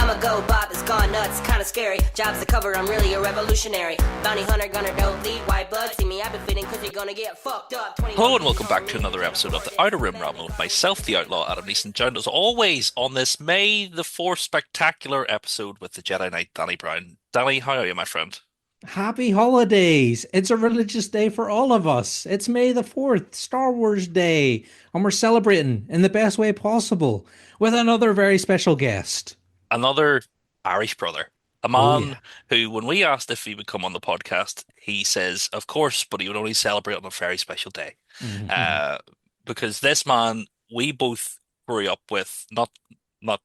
I'ma go Bob is gone nuts, kinda scary. Jobs to cover, I'm really a revolutionary. Bounty hunter, gunner, don't lead, white blood. See me, I've been fitting cause you're gonna get fucked up. Hello and welcome back to another episode of the Outer Rim Ramble with myself, the Outlaw Adam Neeson, joined as always on this May the 4th spectacular episode with the Jedi Knight Danny Brown. Danny, how are you, my friend? Happy holidays. It's a religious day for all of us. It's May the 4th, Star Wars Day, and we're celebrating in the best way possible with another very special guest. Another Irish brother. A Oh, man yeah. who, when we asked if he would come on the podcast, he says, of course, but he would only celebrate on a very special day. Mhm. Uh, because this man, we both grew up with, not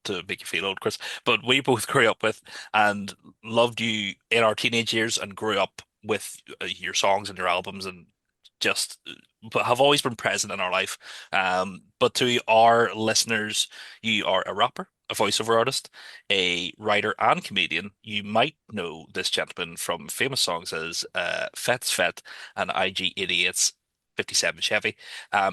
to make you feel old, Chris, but we both grew up with and loved you in our teenage years and grew up with your songs and your albums and just but have always been present in our life. But to our listeners, you are a rapper, a voiceover artist, a writer and comedian. You might know this gentleman from famous songs as Fet's Fet and IG88's 57 Chevy.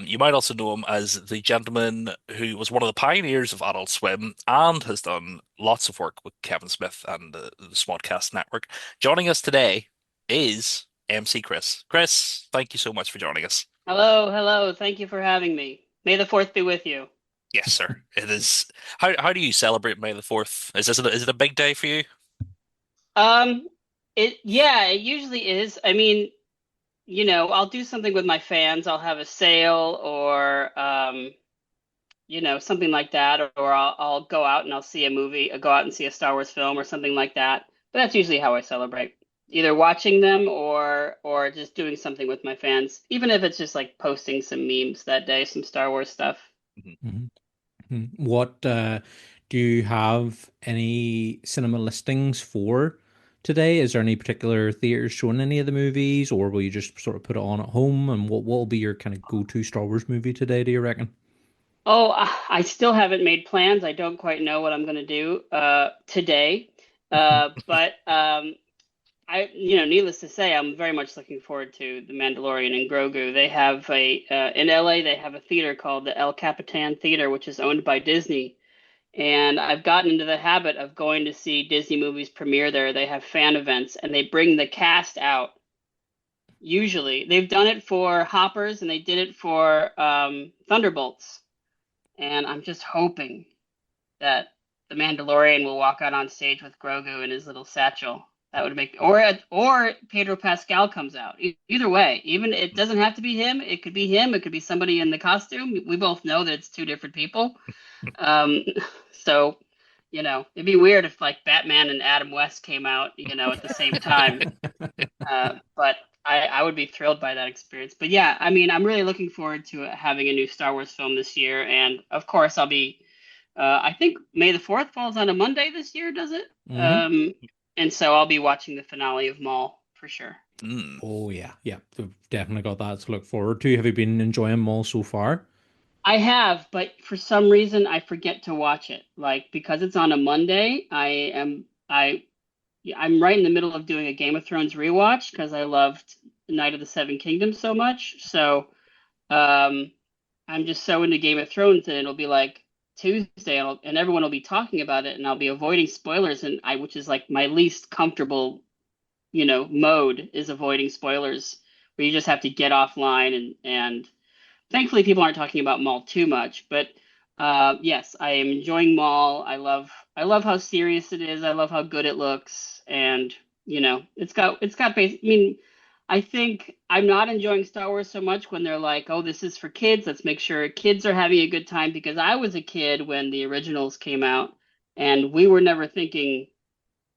You might also know him as the gentleman who was one of the pioneers of Adult Swim and has done lots of work with Kevin Smith and the Smodcast Network. Joining us today is MC Chris. Chris, thank you so much for joining us. Hello, hello. Thank you for having me. May the fourth be with you. Yes, sir. It is. How do you celebrate May the 4th? Is it a big day for you? Um, it usually is. I mean, I'll do something with my fans. I'll have a sale or something like that, or I'll go out and I'll see a movie, go out and see a Star Wars film or something like that. But that's usually how I celebrate. Either watching them or just doing something with my fans, even if it's just like posting some memes that day, some Star Wars stuff. Mhm. Mhm. What do you have any cinema listings for today? Is there any particular theaters showing any of the movies, or will you just sort of put it on at home? And what will be your kind of go-to Star Wars movie today, do you reckon? Oh, I still haven't made plans. I don't quite know what I'm going to do today. But needless to say, I'm very much looking forward to The Mandalorian and Grogu. They have in LA, they have a theater called the El Capitan Theater, which is owned by Disney. And I've gotten into the habit of going to see Disney movies premiere there. They have fan events and they bring the cast out. Usually, they've done it for Hoppers and they did it for Thunderbolts. And I'm just hoping that the Mandalorian will walk out on stage with Grogu in his little satchel. That would make, or Pedro Pascal comes out. Either way, even it doesn't have to be him. It could be him. It could be somebody in the costume. We both know that it's two different people. Um, so, it'd be weird if like Batman and Adam West came out, at the same time. But I would be thrilled by that experience. But yeah, I mean, I'm really looking forward to having a new Star Wars film this year. And of course, I'll be, I think May the 4th falls on a Monday this year, does it? Hmm. And so I'll be watching the finale of Maul for sure. Mm. Oh yeah, yeah, we've definitely got that to look forward to. Have you been enjoying them all so far? I have, but for some reason I forget to watch it. Like because it's on a Monday, I'm right in the middle of doing a Game of Thrones rewatch because I loved Night of the Seven Kingdoms so much. So um, I'm just so into Game of Thrones, and it'll be like Tuesday, and everyone will be talking about it, and I'll be avoiding spoilers, which is like my least comfortable, mode is avoiding spoilers, where you just have to get offline and thankfully people aren't talking about Maul too much. But yes, I am enjoying Maul. I love how serious it is. I love how good it looks, and it's got base. I mean, I think I'm not enjoying Star Wars so much when they're like, "Oh, this is for kids. Let's make sure kids are having a good time." Because I was a kid when the originals came out, and we were never thinking,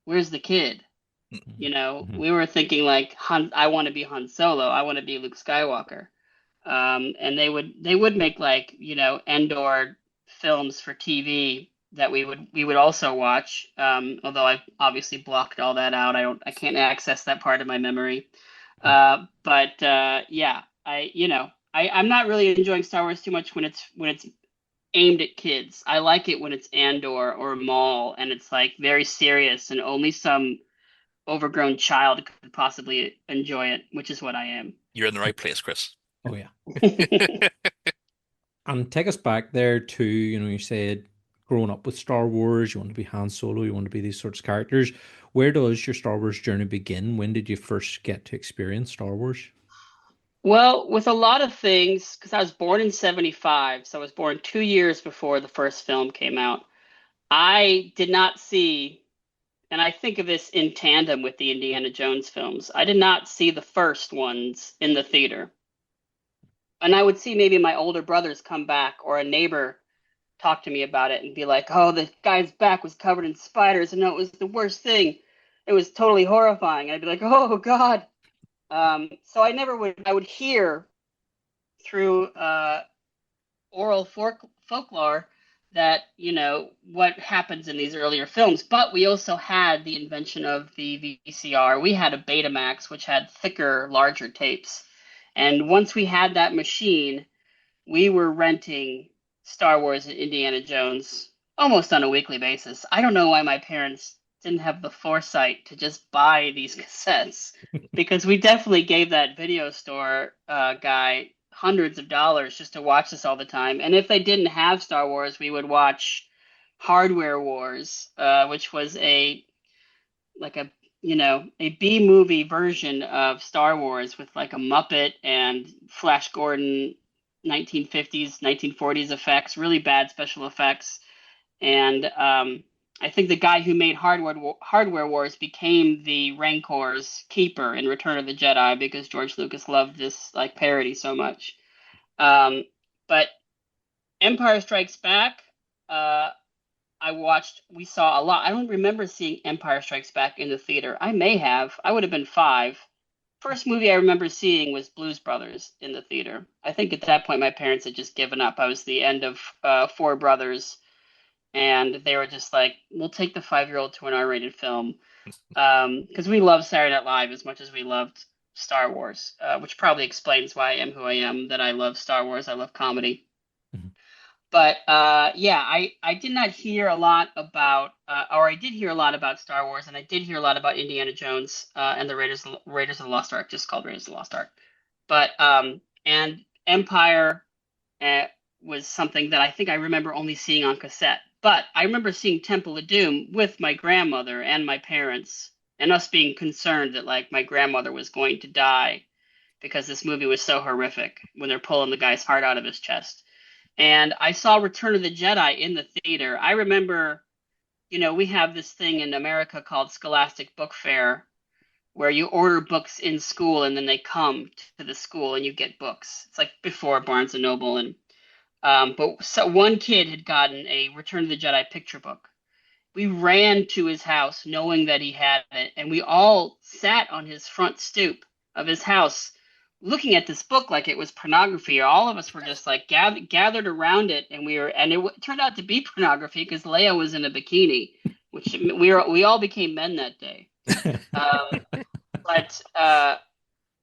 "Where's the kid?" Mhm. We were thinking like, I want to be Han Solo. I want to be Luke Skywalker. And they would make like Endor films for TV that we would also watch. Although I've obviously blocked all that out. I can't access that part of my memory. But yeah, I'm not really enjoying Star Wars too much when it's aimed at kids. I like it when it's Andor or Maul and it's like very serious and only some overgrown child could possibly enjoy it, which is what I am. You're in the right place, Chris. Oh yeah. And take us back there to, you said growing up with Star Wars, you want to be Han Solo, you want to be these sorts of characters. Where does your Star Wars journey begin? When did you first get to experience Star Wars? Well, with a lot of things, because I was born in 75, so I was born 2 years before the first film came out. I did not see, and I think of this in tandem with the Indiana Jones films, I did not see the first ones in the theater. And I would see maybe my older brothers come back or a neighbor talk to me about it and be like, oh, the guy's back was covered in spiders, and no, it was the worst thing. It was totally horrifying. I'd be like, oh, God. So I would hear through oral folklore that, what happens in these earlier films. But we also had the invention of the VCR. We had a Betamax, which had thicker, larger tapes. And once we had that machine, we were renting Star Wars and Indiana Jones almost on a weekly basis. I don't know why my parents didn't have the foresight to just buy these cassettes, because we definitely gave that video store guy hundreds of dollars just to watch this all the time. And if they didn't have Star Wars, we would watch Hardware Wars, which was a B movie version of Star Wars with like a Muppet and Flash Gordon 1950s, 1940s effects, really bad special effects. And I think the guy who made Hardware Wars became the Rancor's keeper in Return of the Jedi because George Lucas loved this like parody so much. But Empire Strikes Back, we saw a lot. I don't remember seeing Empire Strikes Back in the theater. I may have. I would have been 5. First movie I remember seeing was Blues Brothers in the theater. I think at that point my parents had just given up. I was the end of 4 brothers, and they were just like, we'll take the 5-year-old to an R-rated film. Because we love Saturday Night Live as much as we loved Star Wars, which probably explains why I am who I am, that I love Star Wars, I love comedy. Mhm. But I did not hear a lot about, or I did hear a lot about Star Wars, and I did hear a lot about Indiana Jones and the Raiders of the Lost Ark, just called Raiders of the Lost Ark. But and Empire was something that I think I remember only seeing on cassette. But I remember seeing Temple of Doom with my grandmother and my parents, and us being concerned that like my grandmother was going to die because this movie was so horrific when they're pulling the guy's heart out of his chest. And I saw Return of the Jedi in the theater. I remember, we have this thing in America called Scholastic Book Fair, where you order books in school and then they come to the school and you get books. It's like before Barnes and Noble. And but so one kid had gotten a Return of the Jedi picture book. We ran to his house knowing that he had it, and we all sat on his front stoop of his house looking at this book like it was pornography. All of us were just like gathered around it, and it turned out to be pornography because Leia was in a bikini, which we all became men that day.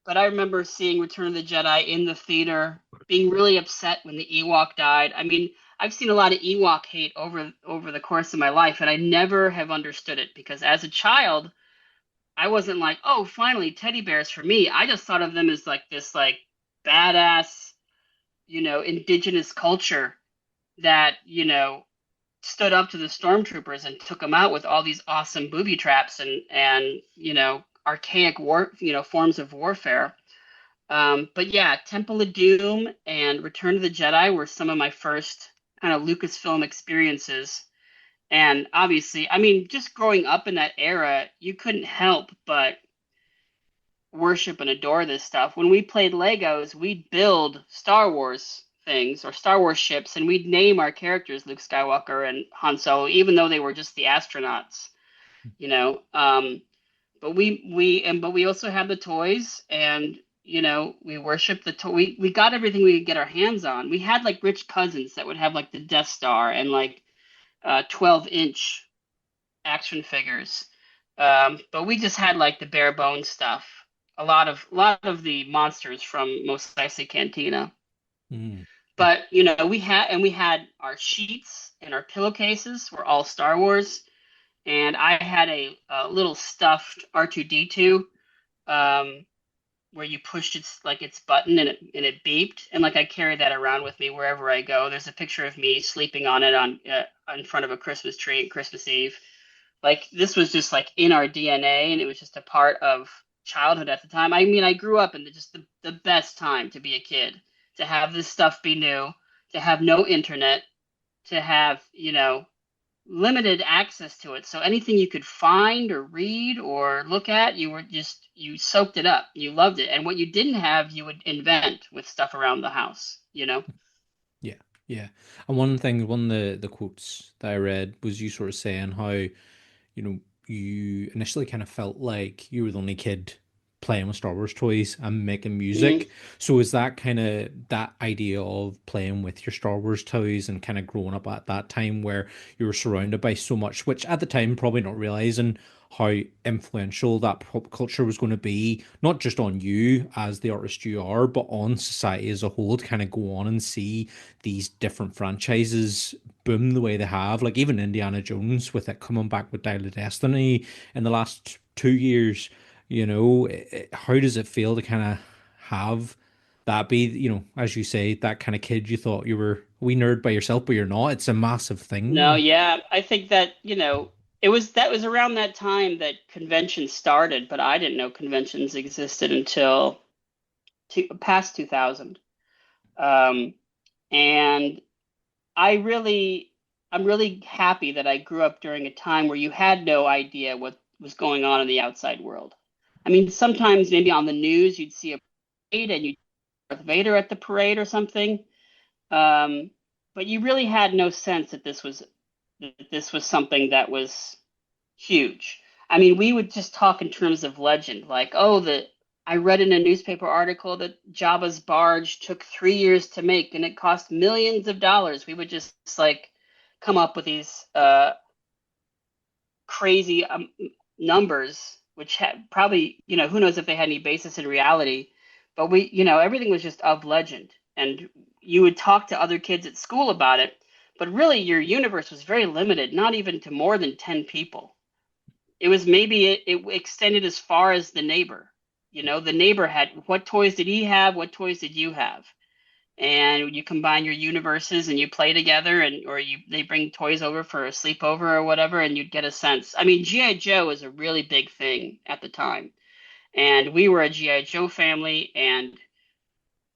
But I remember seeing Return of the Jedi in the theater, being really upset when the Ewok died. I mean, I've seen a lot of Ewok hate over the course of my life, and I never have understood it because as a child, I wasn't like, oh, finally, teddy bears for me. I just thought of them as like this like badass, indigenous culture that, stood up to the stormtroopers and took them out with all these awesome booby traps and archaic forms of warfare. But yeah, Temple of Doom and Return of the Jedi were some of my first kind of Lucasfilm experiences. And obviously, I mean, just growing up in that era, you couldn't help but worship and adore this stuff. When we played Legos, we'd build Star Wars things or Star Wars ships, and we'd name our characters Luke Skywalker and Han Solo, even though they were just the astronauts, But we also had the toys, and we worshiped the toy. We got everything we could get our hands on. We had like rich cousins that would have like the Death Star and like 12-inch action figures. But we just had like the bare bones stuff. A lot of the monsters from Mos Eisley Cantina. Mm. But we had our sheets and our pillowcases were all Star Wars, and I had a little stuffed R2-D2 where you pushed its button and it beeped, and like I carry that around with me wherever I go. There's a picture of me sleeping on it on in front of a Christmas tree at Christmas Eve. Like this was just like in our DNA, and it was just a part of childhood at the time. I mean, I grew up in just the best time to be a kid, to have this stuff be new, to have no internet, to have, limited access to it. So anything you could find or read or look at, you soaked it up. You loved it. And what you didn't have, you would invent with stuff around the house. Yeah, yeah. And one of the quotes that I read was you sort of saying how, you initially kind of felt like you were the only kid playing with Star Wars toys and making Mhm. music. So is that kind of that idea of playing with your Star Wars toys and kind of growing up at that time where you were surrounded by so much, which at the time probably not realizing how influential that pop culture was going to be, not just on you as the artist you are, but on society as a whole, to kind of go on and see these different franchises boom the way they have. Like even Indiana Jones with it coming back with Dial of Destiny in the last 2 years, how does it feel to kind of have that be, as you say, that kind of kid you thought you were a wee nerd by yourself, but you're not. It's a massive No, thing. yeah, I think that, that was around that time that conventions started, but I didn't know conventions existed until past 2000. Um, and I really, I'm really happy that I grew up during a time where you had no idea what was going on in the outside world. I mean, sometimes maybe on the news you'd see a parade and you'd see Darth Vader at the parade or something, um, but you really had no sense that this was something that was huge. I mean, we would just talk in terms of legend, like, oh, I read in a newspaper article that Jabba's barge took 3 years to make and it cost millions of dollars. We would just like come up with these crazy numbers, which had probably, who knows if they had any basis in reality, but everything was just of legend. And you would talk to other kids at school about it, but really your universe was very limited, not even to more than 10 people. It was maybe it extended as far as the neighbor. The neighbor had, what toys did he have? What toys did you have? And you combine your universes and you play together, and or they bring toys over for a sleepover or whatever, and you'd get a sense. I mean, GI Joe was a really big thing at the time, and we were a GI Joe family and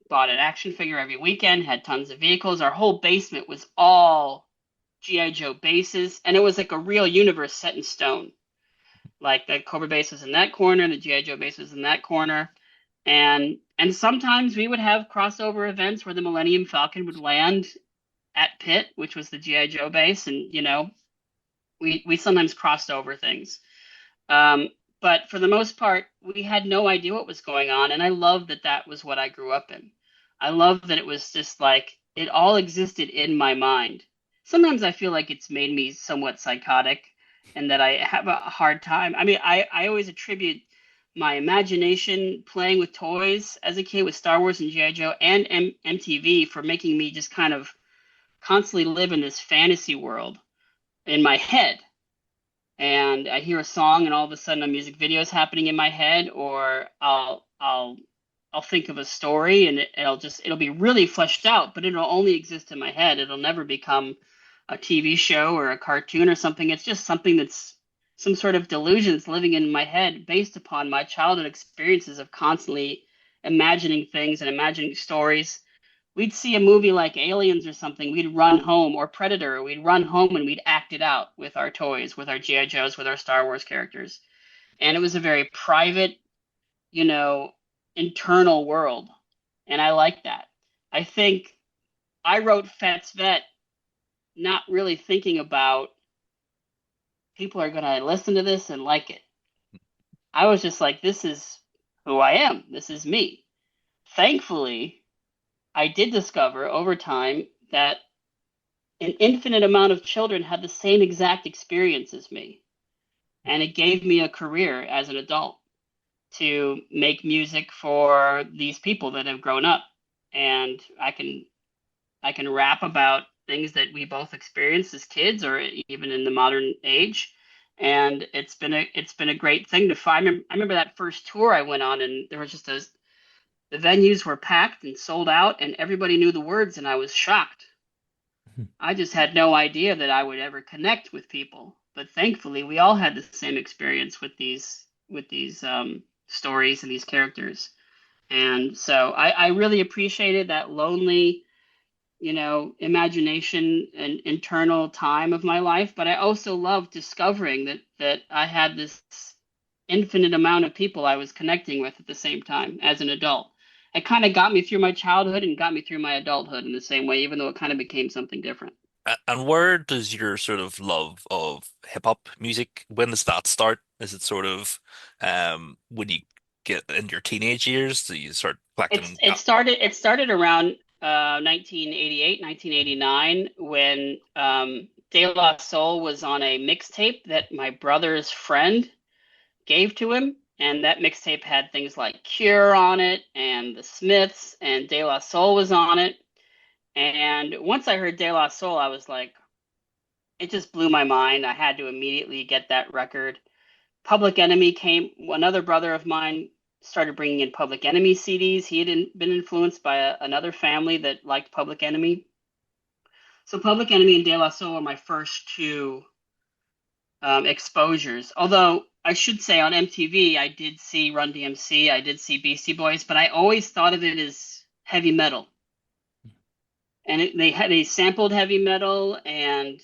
bought an action figure every weekend, had tons of vehicles. Our whole basement was all GI Joe bases, and it was like a real universe set in stone. Like the Cobra base was in that corner, the GI Joe base was in that corner, and sometimes we would have crossover events where the Millennium Falcon would land at Pitt, which was the GI Joe base, and we sometimes crossed over things. Um, but for the most part, we had no idea what was going on, and I love that that was what I grew up in. I love that it was just like it all existed in my mind. Sometimes I feel like it's made me somewhat psychotic, and that I have a hard time. I mean, I always attribute my imagination playing with toys as a kid with Star Wars and GI Joe and MTV for making me just kind of constantly live in this fantasy world in my head. And I hear a song and all of a sudden a music video is happening in my head, or I'll think of a story and it'll be really fleshed out, but it'll only exist in my head. It'll never become a TV show or a cartoon or something. It's just something that's some sort of delusion that's living in my head based upon my childhood experiences of constantly imagining things and imagining stories. We'd see a movie like Aliens or something, we'd run home, or Predator, we'd run home and we'd act it out with our toys, with our GI Joes, with our Star Wars characters. And it was a very private, you know, internal world. And I like that. I think I wrote Fats Vet not really thinking about people are going to listen to this and like it. I was just like, this is who I am. This is me. Thankfully, I did discover over time that an infinite amount of children had the same exact experience as me. And it gave me a career as an adult to make music for these people that have grown up. And I can rap about things that we both experienced as kids or even in the modern age. And it's been a great thing to find. I remember that first tour I went on, and there was just The venues were packed and sold out, and everybody knew the words, and I was shocked. I just had no idea that I would ever connect with people. But thankfully, we all had the same experience with these stories and these characters. And so I really appreciated that lonely, imagination and internal time of my life. But I also loved discovering that I had this infinite amount of people I was connecting with at the same time as an adult. It kind of got me through my childhood and got me through my adulthood in the same way, even though it kind of became something different. And where does your sort of love of hip hop music, when does that start? Is it sort of when you get in your teenage years, do you start It's collecting? it started around 1988, 1989 when De La Soul was on a mixtape that my brother's friend gave to him, and that mixtape had things like Cure on it and the Smiths, and De La Soul was on it. And once I heard De La Soul, I was like, it just blew my mind. I had to immediately get that record. Public Enemy came, another brother of mine started bringing in Public Enemy CDs. He had been influenced by another family that liked Public Enemy. So Public Enemy and De La Soul were my first two exposures. Although I should say on MTV, I did see Run DMC, I did see Beastie Boys, but I always thought of it as heavy metal. And they sampled heavy metal, and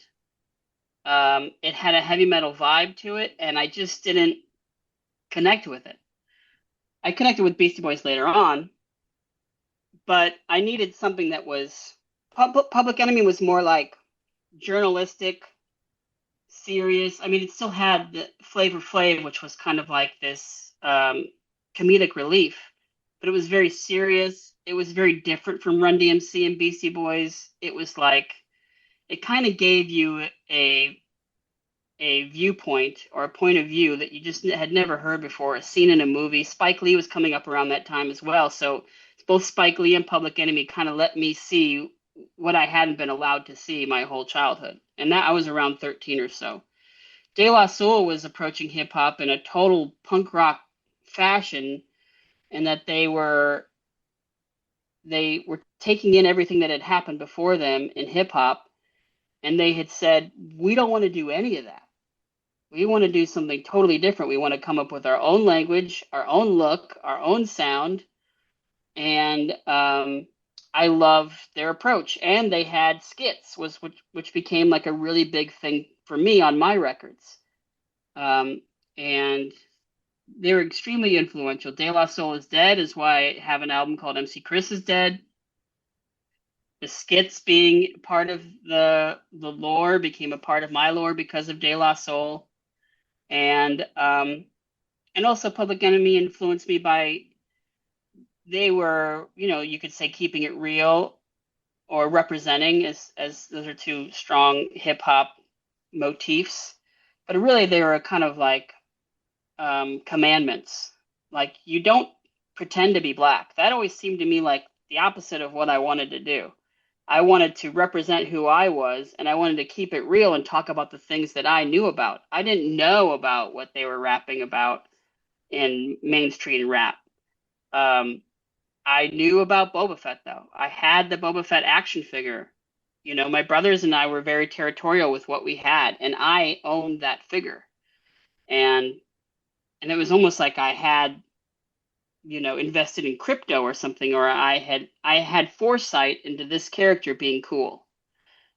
it had a heavy metal vibe to it, and I just didn't connect with it. I connected with Beastie Boys later on, but I needed something that was Public Enemy was more like journalistic, serious. I mean, it still had the Flavor Flav, which was kind of like this comedic relief, but it was very serious. It was very different from Run DMC and Beastie Boys. It was like it kind of gave you a viewpoint or a point of view that you just had never heard before, a scene in a movie. Spike Lee was coming up around that time as well. So both Spike Lee and Public Enemy kind of let me see what I hadn't been allowed to see my whole childhood. And that I was around 13 or so. De La Soul was approaching hip hop in a total punk rock fashion, and that they were taking in everything that had happened before them in hip hop, and they had said, we don't want to do any of that. We want to do something totally different. We want to come up with our own language, our own look, our own sound. And I love their approach. And they had skits, which became like a really big thing for me on my records. And they were extremely influential. De La Soul is Dead is why I have an album called MC Chris is Dead. The skits being part of the lore became a part of my lore because of De La Soul. And also Public Enemy influenced me by, they were, you could say keeping it real or representing, as those are two strong hip hop motifs. But really they were kind of like commandments. Like, you don't pretend to be black. That always seemed to me like the opposite of what I wanted to do. I wanted to represent who I was, and I wanted to keep it real and talk about the things that I knew about. I didn't know about what they were rapping about in mainstream rap. I knew about Boba Fett, though. I had the Boba Fett action figure. My brothers and I were very territorial with what we had, and I owned that figure. And it was almost like I had, invested in crypto or something, or I had foresight into this character being cool.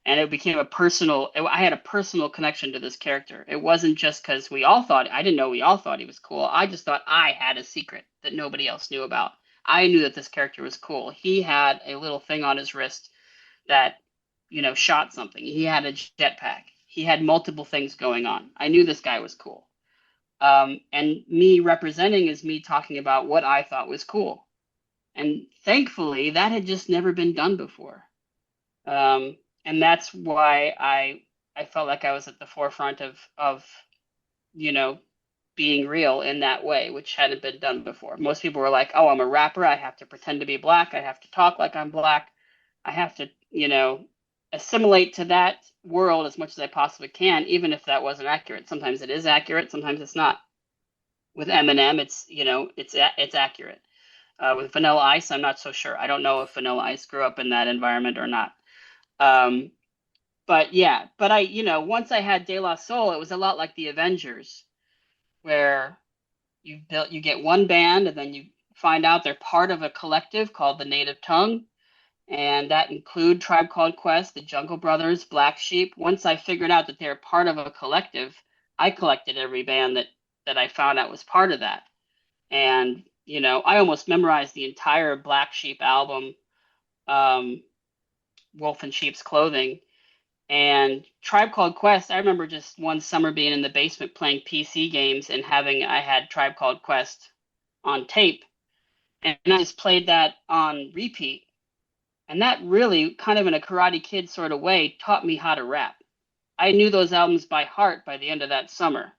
And it became I had a personal connection to this character. It wasn't just because I didn't know we all thought he was cool. I just thought I had a secret that nobody else knew about. I knew that this character was cool. He had a little thing on his wrist that, shot something. He had a jetpack. He had multiple things going on. I knew this guy was cool. And me representing is me talking about what I thought was cool. And thankfully, that had just never been done before. And that's why I felt like I was at the forefront of being real in that way, which hadn't been done before. Most people were like, oh, I'm a rapper. I have to pretend to be black. I have to talk like I'm black. I have to, assimilate to that world as much as I possibly can, even if that wasn't accurate. Sometimes it is accurate. Sometimes it's not. With Eminem, it's accurate. With Vanilla Ice, I'm not so sure. I don't know if Vanilla Ice grew up in that environment or not. Um, but yeah, but once I had De La Soul, it was a lot like the Avengers, where you get one band and then you find out they're part of a collective called the Native Tongue, and that include Tribe Called Quest, the Jungle Brothers, Black Sheep. Once I figured out that they're part of a collective, I collected every band that I found out was part of that. And I almost memorized the entire Black Sheep album, Wolf in Sheep's Clothing. And Tribe Called Quest, I remember just one summer being in the basement playing PC games and I had Tribe Called Quest on tape, and I just played that on repeat. And that really, kind of in a Karate Kid sort of way, taught me how to rap. I knew those albums by heart by the end of that summer.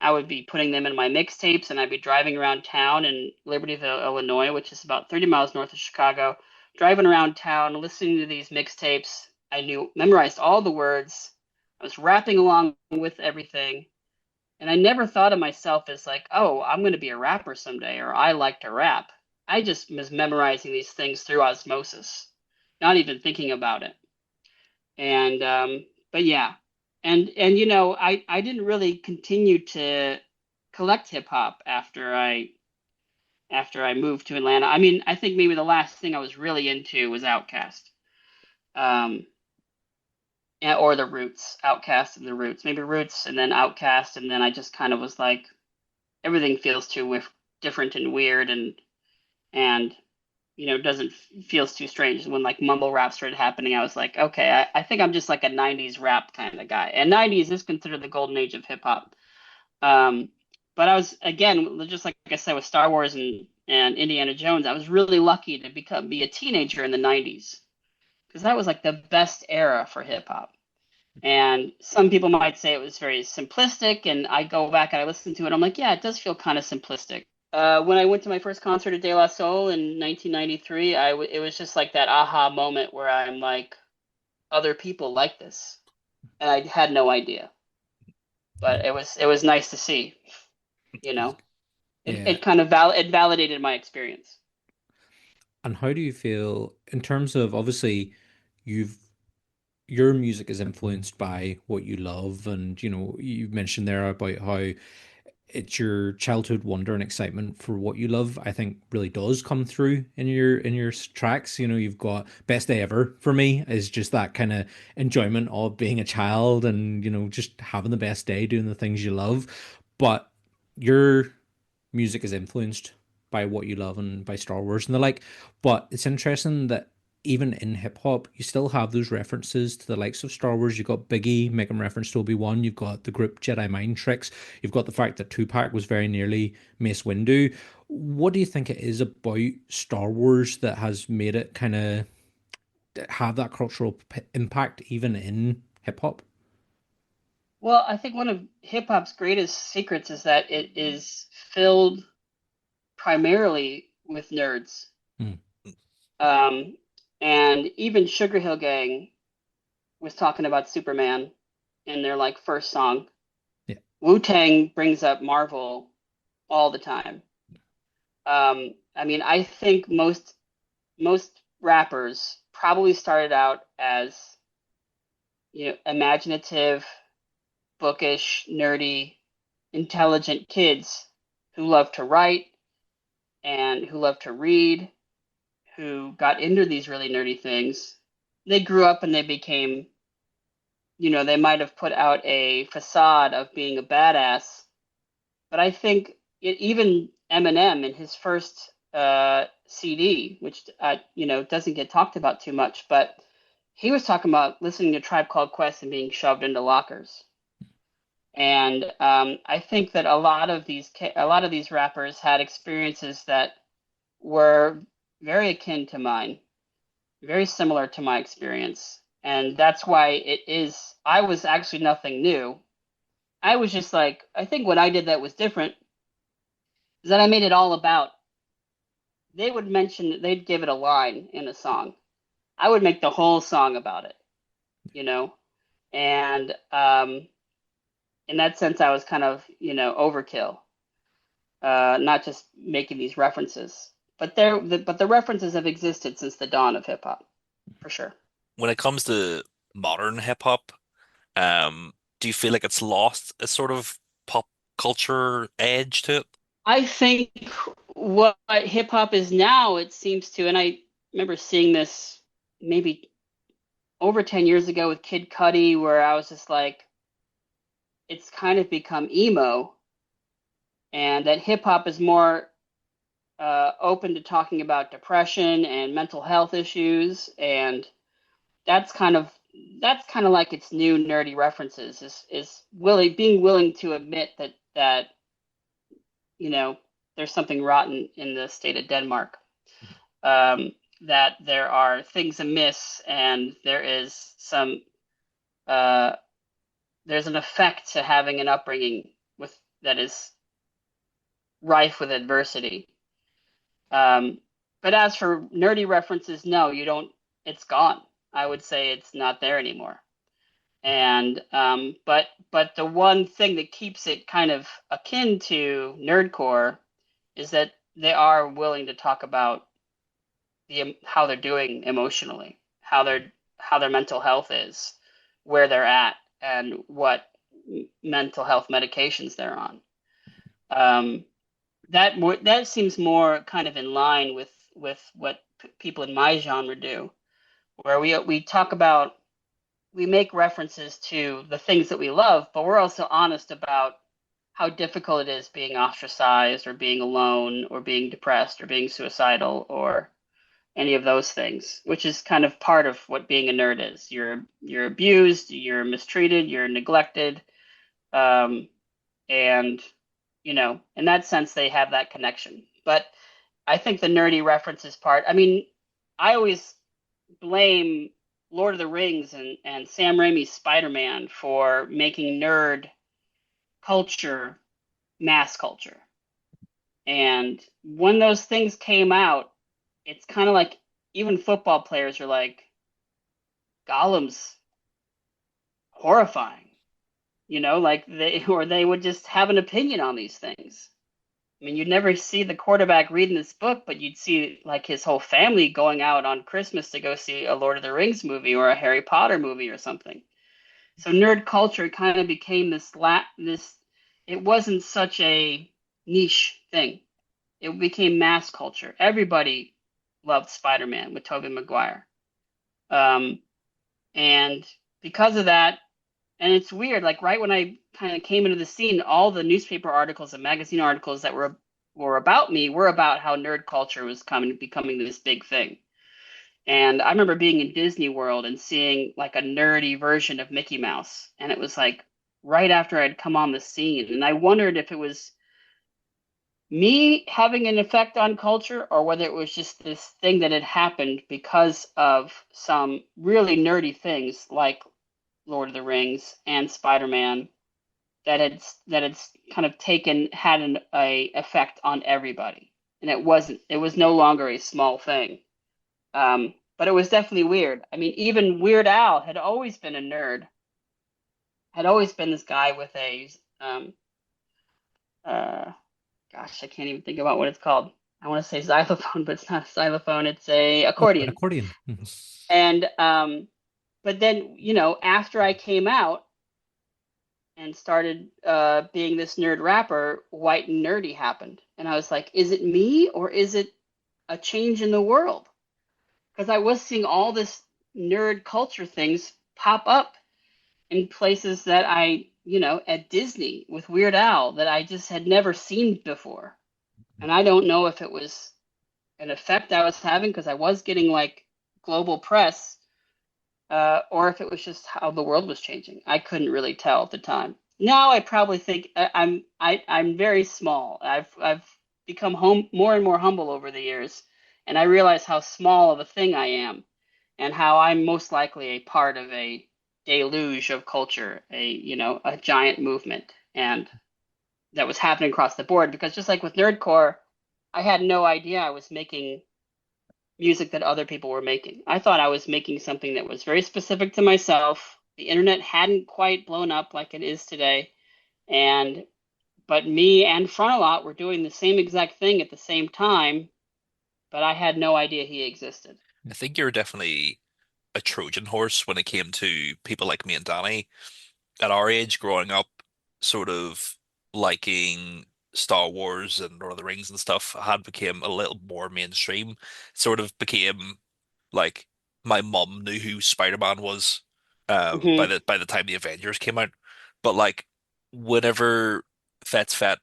I would be putting them in my mixtapes, and I'd be driving around town in Libertyville, Illinois, which is about 30 miles north of Chicago, driving around town, listening to these mixtapes. I memorized all the words. I was rapping along with everything. And I never thought of myself as like, oh, I'm going to be a rapper someday, or I like to rap. I just was memorizing these things through osmosis, not even thinking about it. And but yeah, and I didn't really continue to collect hip hop after I moved to Atlanta. I mean, I think maybe the last thing I was really into was Outkast, um, or the Roots, Outkast and the Roots, maybe Roots and then Outkast, and then I just kind of was like, everything feels too different and weird, and doesn't feels too strange. When like mumble rap started happening, I was like, okay, I think I'm just like a 90s rap kind of guy. And 90s is considered the golden age of hip hop. Um, but I was, again, just like I said with Star Wars and Indiana Jones, I was really lucky to be a teenager in the 90s, because that was like the best era for hip hop. And some people might say it was very simplistic, and I go back and I listen to it, I'm like, yeah, it does feel kind of simplistic. When I went to my first concert at De La Soul in 1993, it was just like that aha moment where I'm like, other people like this, and I had no idea. But it was nice to see, you know. It Yeah. it kind of it validated my experience. And how do you feel in terms of obviously you've your music is influenced by what you love, and you mentioned there about how it's your childhood wonder and excitement for what you love. I think really does come through in your tracks. You've got Best Day Ever for me is just that kind of enjoyment of being a child and just having the best day doing the things you love. But your music is influenced by what you love and by Star Wars and the like. But it's interesting that even in hip hop, you still have those references to the likes of Star Wars. You've got Biggie making reference to Obi-Wan. You've got the group Jedi Mind Tricks. You've got the fact that Tupac was very nearly Mace Windu. What do you think it is about Star Wars that has made it kind of have that cultural impact even in hip hop? Well, I think one of hip hop's greatest secrets is that it is filled primarily with nerds. Mm, Um, and even Sugar Hill Gang was talking about Superman in their like first song. yeah. Wu-Tang brings up Marvel all the time. I mean, I think most rappers probably started out as imaginative, bookish, nerdy, intelligent kids who love to write and who love to read, who got into these really nerdy things. They grew up and they became, they might have put out a facade of being a badass, but I think even Eminem in his first CD, which doesn't get talked about too much, but he was talking about listening to Tribe Called Quest and being shoved into lockers. And I think that a lot of these rappers had experiences that were very akin to mine, very similar to my experience, and that's why it is. I was actually nothing new. I was just like, I think what I did that was different is that I made it all about. They'd give it a line in a song. I would make the whole song about it, you know, and in that sense, I was kind of overkill, not just making these references. but the references have existed since the dawn of hip hop, for sure. When it comes to modern hip hop, do you feel like it's lost a sort of pop culture edge to it? I think what hip hop is now, it seems to, and I remember seeing this maybe over 10 years ago with Kid Cudi, where I was just like, it's kind of become emo, and that hip hop is more open to talking about depression and mental health issues, and that's kind of like its new nerdy references is being willing to admit that there's something rotten in the state of Denmark, that there are things amiss, and there is some there's an effect to having an upbringing that is rife with adversity. But as for nerdy references, no, you don't. It's gone. I would say it's not there anymore. And but the one thing that keeps it kind of akin to nerdcore is that they are willing to talk about how they're doing emotionally, how their mental health is, where they're at, and what mental health medications they're on. That seems more kind of in line with what people in my genre do, where we talk about, we make references to the things that we love, but we're also honest about how difficult it is being ostracized or being alone or being depressed or being suicidal or any of those things, which is kind of part of what being a nerd is. You're abused, you're mistreated, you're neglected, and in that sense they have that connection. But I think the nerdy references part, I mean, I always blame Lord of the Rings and Sam Raimi's Spider-Man for making nerd culture mass culture. And when those things came out, it's kind of like even football players are like, Gollum's horrifying, like they would just have an opinion on these things. I mean, you'd never see the quarterback reading this book, but you'd see like his whole family going out on Christmas to go see a Lord of the Rings movie or a Harry Potter movie or something. So nerd culture kind of became this, it wasn't such a niche thing. It became mass culture. Everybody loved Spider-Man with Tobey Maguire. And because of that, and it's weird, like right when I kind of came into the scene, all the newspaper articles and magazine articles that were about me were about how nerd culture was becoming this big thing. And I remember being in Disney World and seeing like a nerdy version of Mickey Mouse. And it was like right after I'd come on the scene. And I wondered if it was me having an effect on culture or whether it was just this thing that had happened because of some really nerdy things like Lord of the Rings and Spider-Man that had kind of had an effect on everybody. And it was no longer a small thing. But it was definitely weird. I mean, even Weird Al had always been a nerd, had always been this guy with a, gosh, I can't even think about what it's called. I want to say xylophone, but it's not a xylophone. It's a accordion. Accordion. And, but then, after I came out and started being this nerd rapper, White and Nerdy happened. And I was like, is it me or is it a change in the world? Because I was seeing all this nerd culture things pop up in places that at Disney with Weird Al that I just had never seen before. And I don't know if it was an effect I was having because I was getting like global press, or if it was just how the world was changing. I couldn't really tell at the time. Now I probably think I'm very small. I've become more and more humble over the years. And I realize how small of a thing I am and how I'm most likely a part of a deluge of culture, a giant movement, and that was happening across the board. Because just like with nerdcore, I had no idea I was making music that other people were making. I thought I was making something that was very specific to myself. The internet hadn't quite blown up like it is today. But me and Frontalot were doing the same exact thing at the same time. but I had no idea he existed. I think you're definitely a Trojan horse when it came to people like me and Danny at our age growing up, sort of liking Star Wars and Lord of the Rings and stuff had become a little more mainstream. Sort of became like my mum knew who Spider-Man was by Hmm. the time the Avengers came out. But like whenever Fet's Fet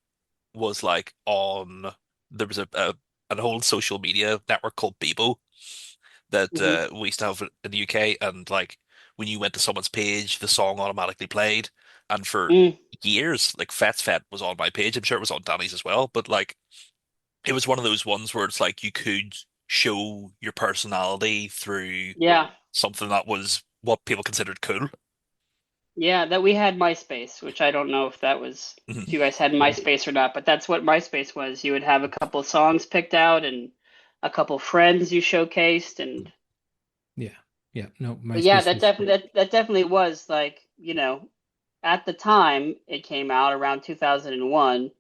was like on there was an old social media network called Bebo that Hmm. we used to have in the UK, and like when you went to someone's page, the song automatically played, and for Mm. years, like Fet's Fet was on my page. I'm sure it was on Danny's as well, but like it was one of those ones where it's like you could show your personality through Yeah. something that was what people considered cool. Yeah, that we had MySpace, which I don't know if that was if Mhm. you guys had MySpace or not, but that's what MySpace was. You would have a couple songs picked out and a couple friends you showcased, and Yeah, yeah. No, but yeah, MySpace was. that definitely was like, at the time it came out around 2001.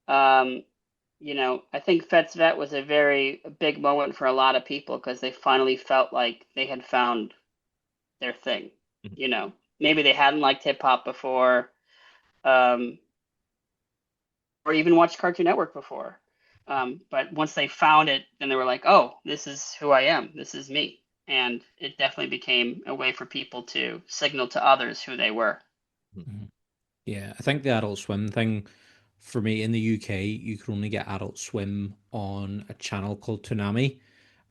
Um, I think Fet's Vet was a big moment for a lot of people because they finally felt like they had found their thing. Mhm. You know, maybe they hadn't liked hip hop before, um, or even watched Cartoon Network before. But once they found it, then they were like, "Oh, this is who I am. This is me." And it definitely became a way for people to signal to others who they were. Mhm. Yeah, I think the Adult Swim thing for me in the UK, you could only get Adult Swim on a channel called Toonami.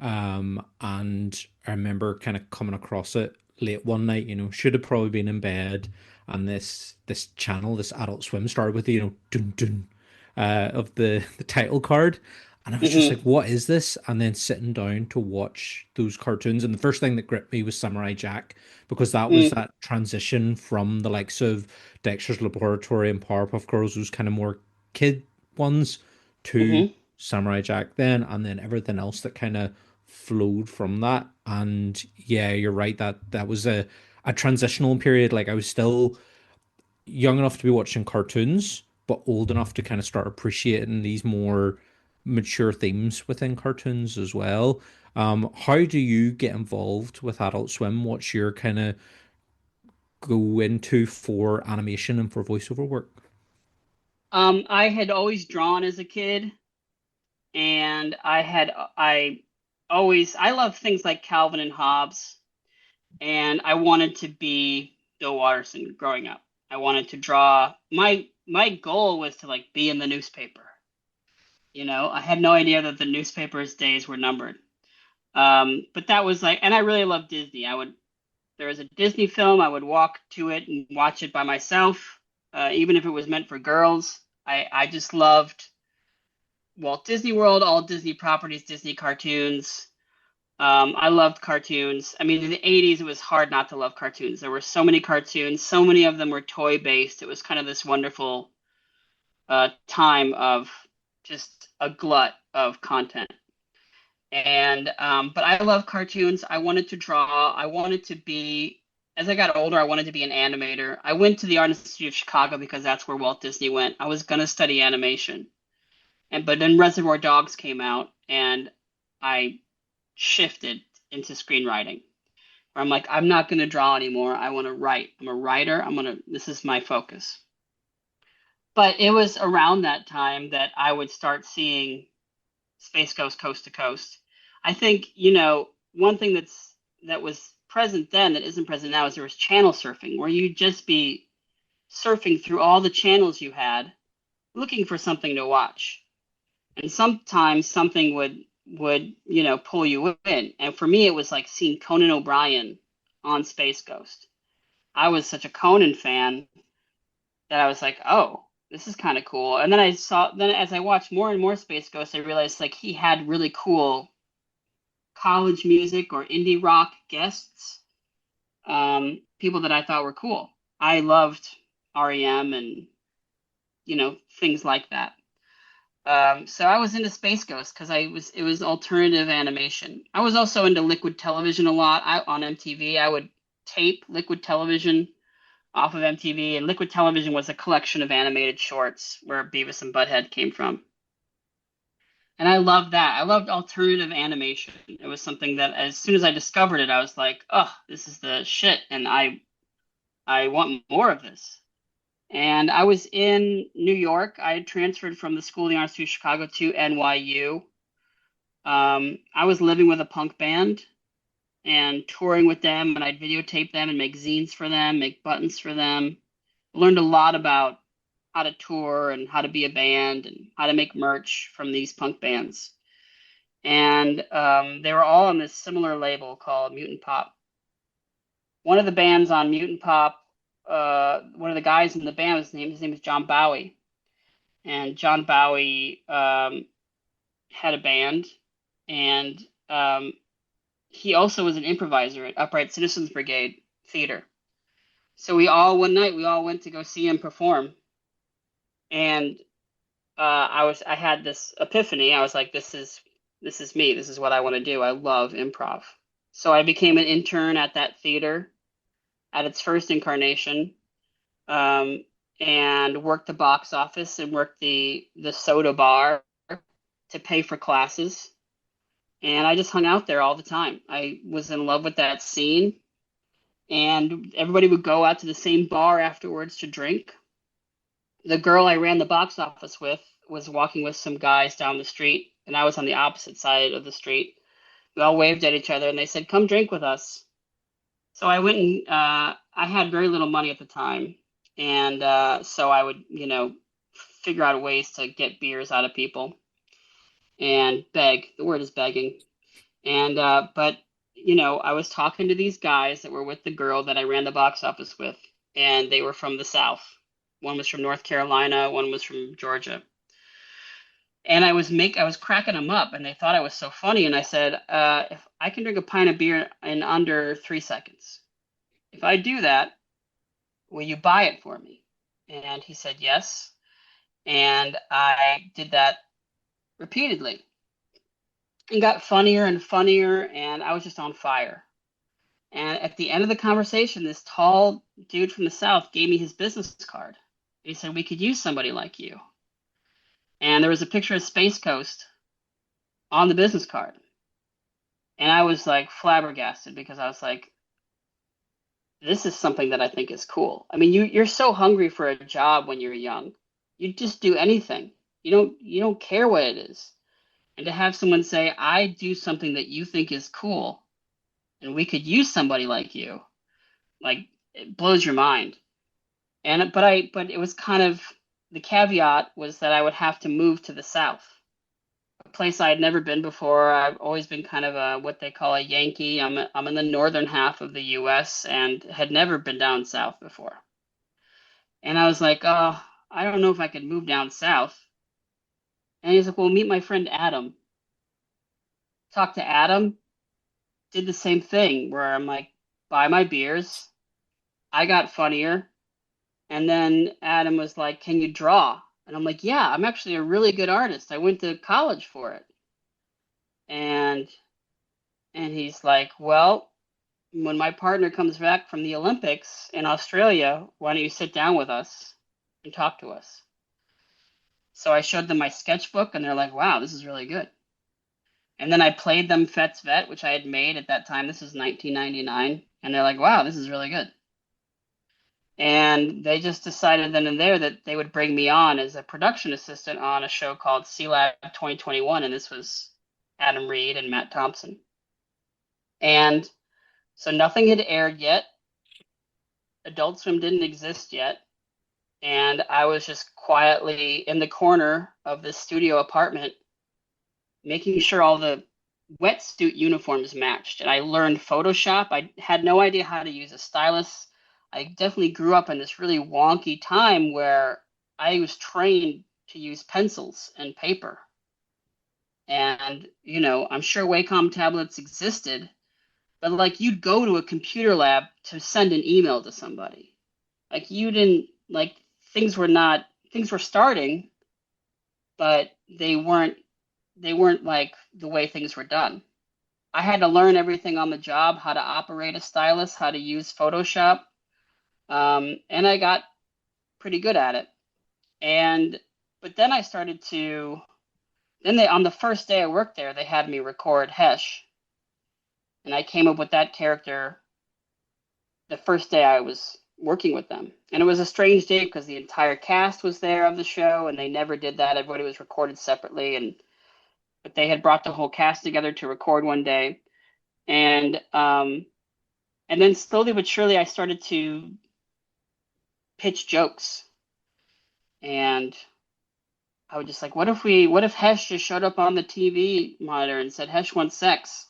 And I remember kind of coming across it late one night, should have probably been in bed, and this channel, this Adult Swim started with dun dun of the title card. And I was just Hmm. like, what is this? And then sitting down to watch those cartoons. And the first thing that gripped me was Samurai Jack, because that was Mm. that transition from the likes of Dexter's Laboratory and Powerpuff Girls, those kind of more kid ones, to Hmm. Samurai Jack and then everything else that kind of flowed from that. And yeah, you're right, that was a transitional period. Like I was still young enough to be watching cartoons, but old enough to kind of start appreciating these more mature themes within cartoons as well. How do you get involved with Adult Swim? What's your kind of go into for animation and for voiceover work? I had always drawn as a kid, and I love things like Calvin and Hobbes, and I wanted to be Bill Watterson growing up. I wanted to draw. My goal was to like be in the newspaper. I had no idea that the newspaper's days were numbered. But that was like, and I really loved Disney. There was a Disney film, I would walk to it and watch it by myself, even if it was meant for girls. I just loved Walt Disney World, all Disney properties, Disney cartoons. I loved cartoons. I mean, in the 80s, it was hard not to love cartoons. There were so many cartoons, so many of them were toy based. It was kind of this wonderful time of just a glut of content. But I love cartoons. I wanted to draw. As I got older, I wanted to be an animator. I went to the Art Institute of Chicago because that's where Walt Disney went. I was going to study animation. But then Reservoir Dogs came out, and I shifted into screenwriting. Where I'm like, I'm not going to draw anymore. I want to write. I'm a writer. This is my focus. But it was around that time that I would start seeing Space Ghost Coast to Coast. I think, one thing that was present then that isn't present now is there was channel surfing, where you'd just be surfing through all the channels you had, looking for something to watch. And sometimes something would pull you in. And for me, it was like seeing Conan O'Brien on Space Ghost. I was such a Conan fan that I was like, oh, this is kind of cool. And then as I watched more and more Space Ghost, I realized like he had really cool college music or indie rock guests, people that I thought were cool. I loved REM and things like that. So I was into Space Ghost because it was alternative animation. I was also into Liquid Television a lot. On MTV, I would tape Liquid Television off of MTV, and Liquid Television was a collection of animated shorts where Beavis and Butthead came from. And I loved that. I loved alternative animation. It was something that as soon as I discovered it, I was like, oh, this is the shit, and I want more of this. And I was in New York. I had transferred from the School of the Arts to Chicago to NYU. I was living with a punk band and touring with them, and I'd videotape them and make zines for them, make buttons for them. Learned a lot about how to tour and how to be a band and how to make merch from these punk bands. And they were all on this similar label called Mutant Pop. One of the bands on Mutant Pop, one of the guys in the band, his name is John Bowie. And John Bowie had a band, and he also was an improviser at Upright Citizens Brigade Theater. So one night we all went to go see him perform, and I had this epiphany. I was like, this is me. This is what I want to do. I love improv. So I became an intern at that theater at its first incarnation, and worked the box office and worked the soda bar to pay for classes. And I just hung out there all the time. I was in love with that scene, and everybody would go out to the same bar afterwards to drink. The girl I ran the box office with was walking with some guys down the street, and I was on the opposite side of the street. We all waved at each other, and they said, "Come drink with us." So I went and I had very little money at the time, and so I would, figure out ways to get beers out of people and beg. The word is begging. And but I was talking to these guys that were with the girl that I ran the box office with, and they were from the South. One was from North Carolina, one was from Georgia. And I was cracking them up, and they thought I was so funny. And I said, if I can drink a pint of beer in under 3 seconds, if I do that, will you buy it for me? And he said yes. And I did that repeatedly and got funnier and funnier, and I was just on fire. And at the end of the conversation, this tall dude from the South gave me his business card. He said, "We could use somebody like you." And there was a picture of Space Coast on the business card. And I was like flabbergasted, because I was like, this is something that I think is cool. I mean, you're so hungry for a job when you're young. You just do anything. You don't care what it is. And to have someone say, "I do something that you think is cool, and we could use somebody like you," like, it blows your mind. But it was kind of, the caveat was that I would have to move to the South, a place I had never been before. I've always been kind of what they call a Yankee. I'm in the northern half of the U.S. and had never been down south before. And I was like, oh, I don't know if I could move down south. And he's like, well, meet my friend Adam. Talked to Adam, did the same thing where I'm like, buy my beers. I got funnier. And then Adam was like, can you draw? And I'm like, yeah, I'm actually a really good artist. I went to college for it. And he's like, well, when my partner comes back from the Olympics in Australia, why don't you sit down with us and talk to us? So I showed them my sketchbook, and they're like, wow, this is really good. And then I played them Fet's Vet, which I had made at that time. This was 1999. And they're like, wow, this is really good. And they just decided then and there that they would bring me on as a production assistant on a show called C-Lab 2021. And this was Adam Reed and Matt Thompson. And so nothing had aired yet. Adult Swim didn't exist yet. And I was just quietly in the corner of this studio apartment, making sure all the wetsuit uniforms matched. And I learned Photoshop. I had no idea how to use a stylus. I definitely grew up in this really wonky time where I was trained to use pencils and paper. And, I'm sure Wacom tablets existed, but like, you'd go to a computer lab to send an email to somebody. Like, you didn't, like, things were starting, but they weren't like the way things were done. I had to learn everything on the job, how to operate a stylus, how to use Photoshop. And I got pretty good at it. But then I started to then on the first day I worked there, they had me record Hesh, and I came up with that character the first day I was working with them. And it was a strange day because the entire cast was there of the show, and they never did that. Everybody was recorded separately, but they had brought the whole cast together to record one day. And then slowly but surely I started to pitch jokes. And I was just like, what if Hesh just showed up on the TV monitor and said, Hesh wants sex?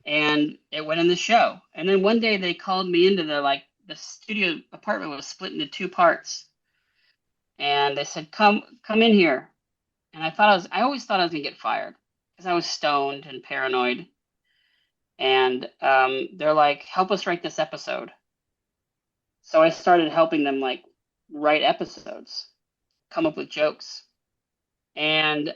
And it went in the show. And then one day they called me into the studio apartment was split into two parts. And they said, come in here. And I always thought I was gonna get fired because I was stoned and paranoid. And they're like, help us write this episode. So I started helping them like write episodes, come up with jokes. And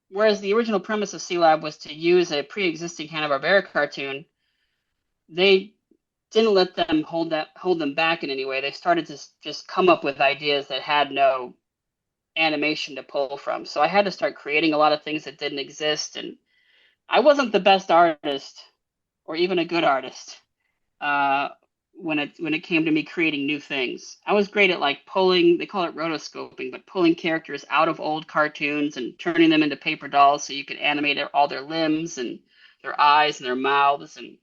whereas the original premise of C-Lab was to use a pre-existing Hanna-Barbera cartoon, they didn't let them hold them back in any way. They started to just come up with ideas that had no animation to pull from. So I had to start creating a lot of things that didn't exist, and I wasn't the best artist or even a good artist when it came to me creating new things. I was great at like pulling, they call it rotoscoping, but pulling characters out of old cartoons and turning them into paper dolls so you could animate all their limbs and their eyes and their mouths, and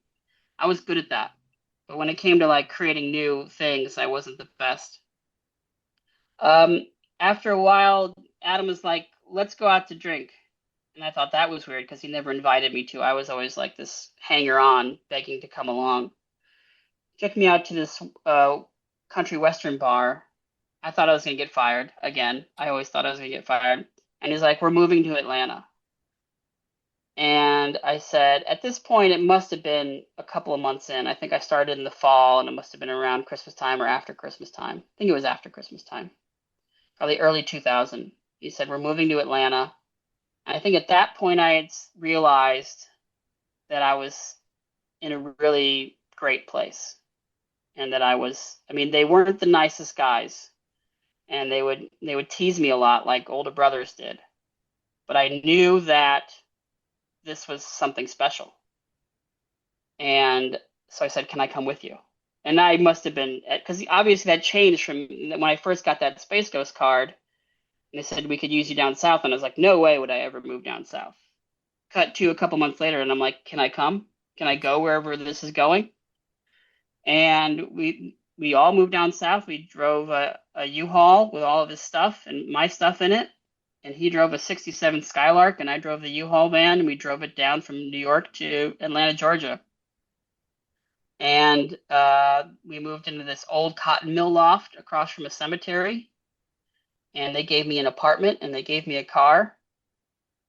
I was good at that. But when it came to like creating new things, I wasn't the best. After a while, Adam was like, let's go out to drink. And I thought that was weird because he never invited me to. I was always like this hanger-on begging to come along. He took me out to this country western bar. I thought I was going to get fired again. I always thought I was going to get fired. And he's like, we're moving to Atlanta. And I said, at this point, it must have been a couple of months in. I think I started in the fall, and it must have been around Christmas time or after Christmas time. I think it was after Christmas time, probably early 2000. He said, we're moving to Atlanta. And I think at that point, I had realized that I was in a really great place. And that they weren't the nicest guys. And they would tease me a lot like older brothers did. But I knew that this was something special. And so I said, can I come with you? And I must have been, because obviously that changed from when I first got that Space Ghost card. And they said, we could use you down south. And I was like, no way would I ever move down south. Cut to a couple months later, and I'm like, can I come? Can I go wherever this is going? And we all moved down south. We drove a U-Haul with all of his stuff and my stuff in it. And he drove a 67 Skylark, and I drove the U-Haul van, and we drove it down from New York to Atlanta, Georgia. And we moved into this old cotton mill loft across from a cemetery. And they gave me an apartment, and they gave me a car.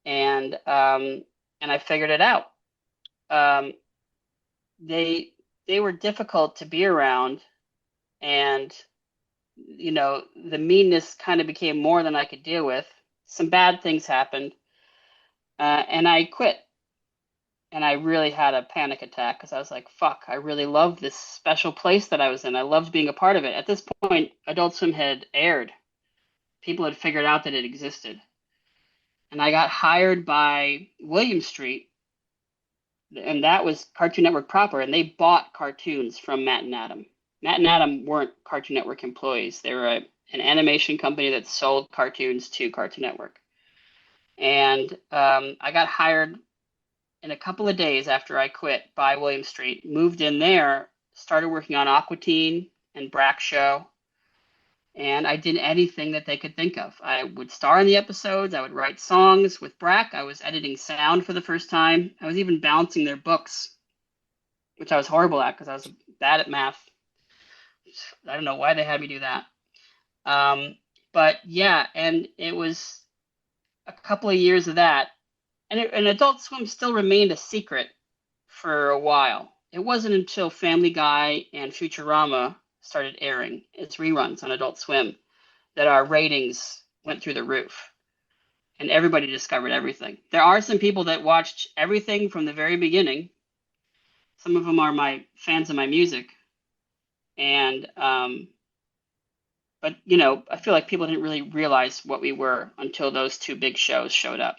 And I figured it out. They were difficult to be around, and the meanness kind of became more than I could deal with. Some bad things happened, and I quit. And I really had a panic attack because I was like, fuck, I really loved this special place that I was in. I loved being a part of it. At this point, Adult Swim had aired. People had figured out that it existed. And I got hired by William Street, and that was Cartoon Network proper, and they bought cartoons from Matt and Adam. Matt and Adam weren't Cartoon Network employees. They were an animation company that sold cartoons to Cartoon Network. And I got hired in a couple of days after I quit by William Street, moved in there, started working on Aqua Teen and Brack Show, and I did anything that they could think of. I would star in the episodes. I would write songs with Brack. I was editing sound for the first time. I was even balancing their books, which I was horrible at because I was bad at math. I don't know why they had me do that. But yeah, and it was a couple of years of that. And Adult Swim still remained a secret for a while. It wasn't until Family Guy and Futurama started airing its reruns on Adult Swim that our ratings went through the roof. And everybody discovered everything. There are some people that watched everything from the very beginning. Some of them are my fans of my music. And but but I feel like people didn't really realize what we were until those two big shows showed up.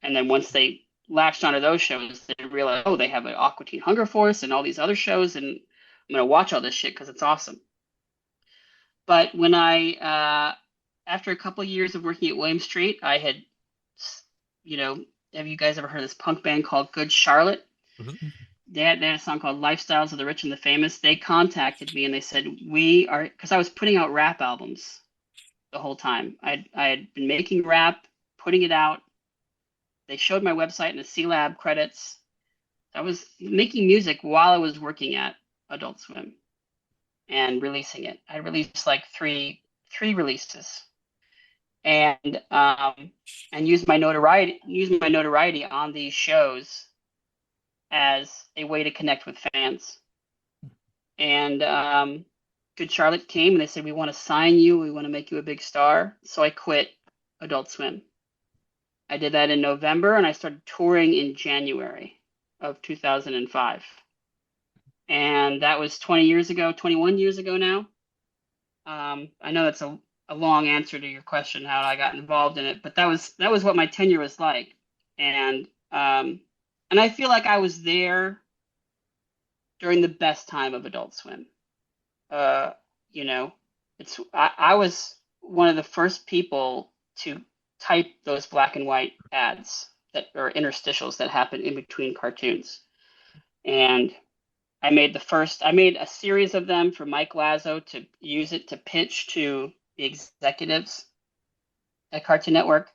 And then once they latched onto those shows, they realized, oh, they have an Aqua Teen Hunger Force and all these other shows, and I'm gonna watch all this shit because it's awesome. But when after a couple of years of working at William Street, I had, you know, have you guys ever heard of this punk band called Good Charlotte? Mhm. They had a song called Lifestyles of the Rich and the Famous. They contacted me and they said, we are, because I was putting out rap albums the whole time. I had been making rap, putting it out. They showed my website in the C Lab credits. I was making music while I was working at Adult Swim and releasing it. I released like three releases, and used my notoriety on these shows as a way to connect with fans. And Good Charlotte came and they said, we want to sign you, we want to make you a big star. So I quit Adult Swim. I did that in November and I started touring in January of 2005. And that was 20 years ago, 21 years ago now. I know that's a long answer to your question, how I got involved in it, but that was what my tenure was like. And I feel like I was there during the best time of Adult Swim. You know, I was one of the first people to type those black and white ads that are interstitials that happen in between cartoons. And I made a series of them for Mike Lazo to use it to pitch to the executives at Cartoon Network.